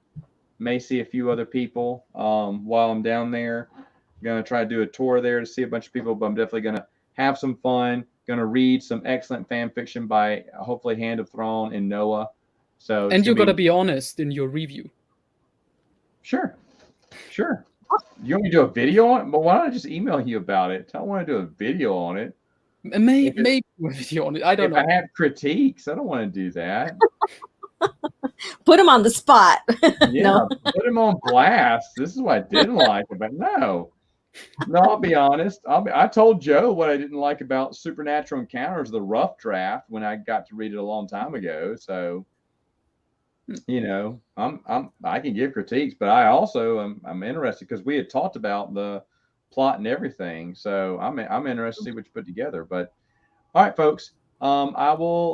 Speaker 1: may see a few other people while I'm down there. I'm gonna try to do a tour there to see a bunch of people, but I'm definitely gonna have some fun. Gonna read some excellent fan fiction by hopefully Hand of Throne and Noah. So
Speaker 4: and you gotta be honest in your review.
Speaker 1: Sure. You want me to do a video on it? But why don't I just email you about it? I don't want to do a video on it.
Speaker 4: Maybe a video on it. I don't know.
Speaker 1: If I have critiques, I don't want to do that.
Speaker 3: Put him on the spot.
Speaker 1: Yeah, put him on blast. This is what I didn't like, but no, I'll be honest. I told Joe what I didn't like about Supernatural Encounters, the rough draft, when I got to read it a long time ago. So, you know, I can give critiques, but I also I'm interested because we had talked about the plot and everything. So I'm interested to see what you put together. But all right, folks, I will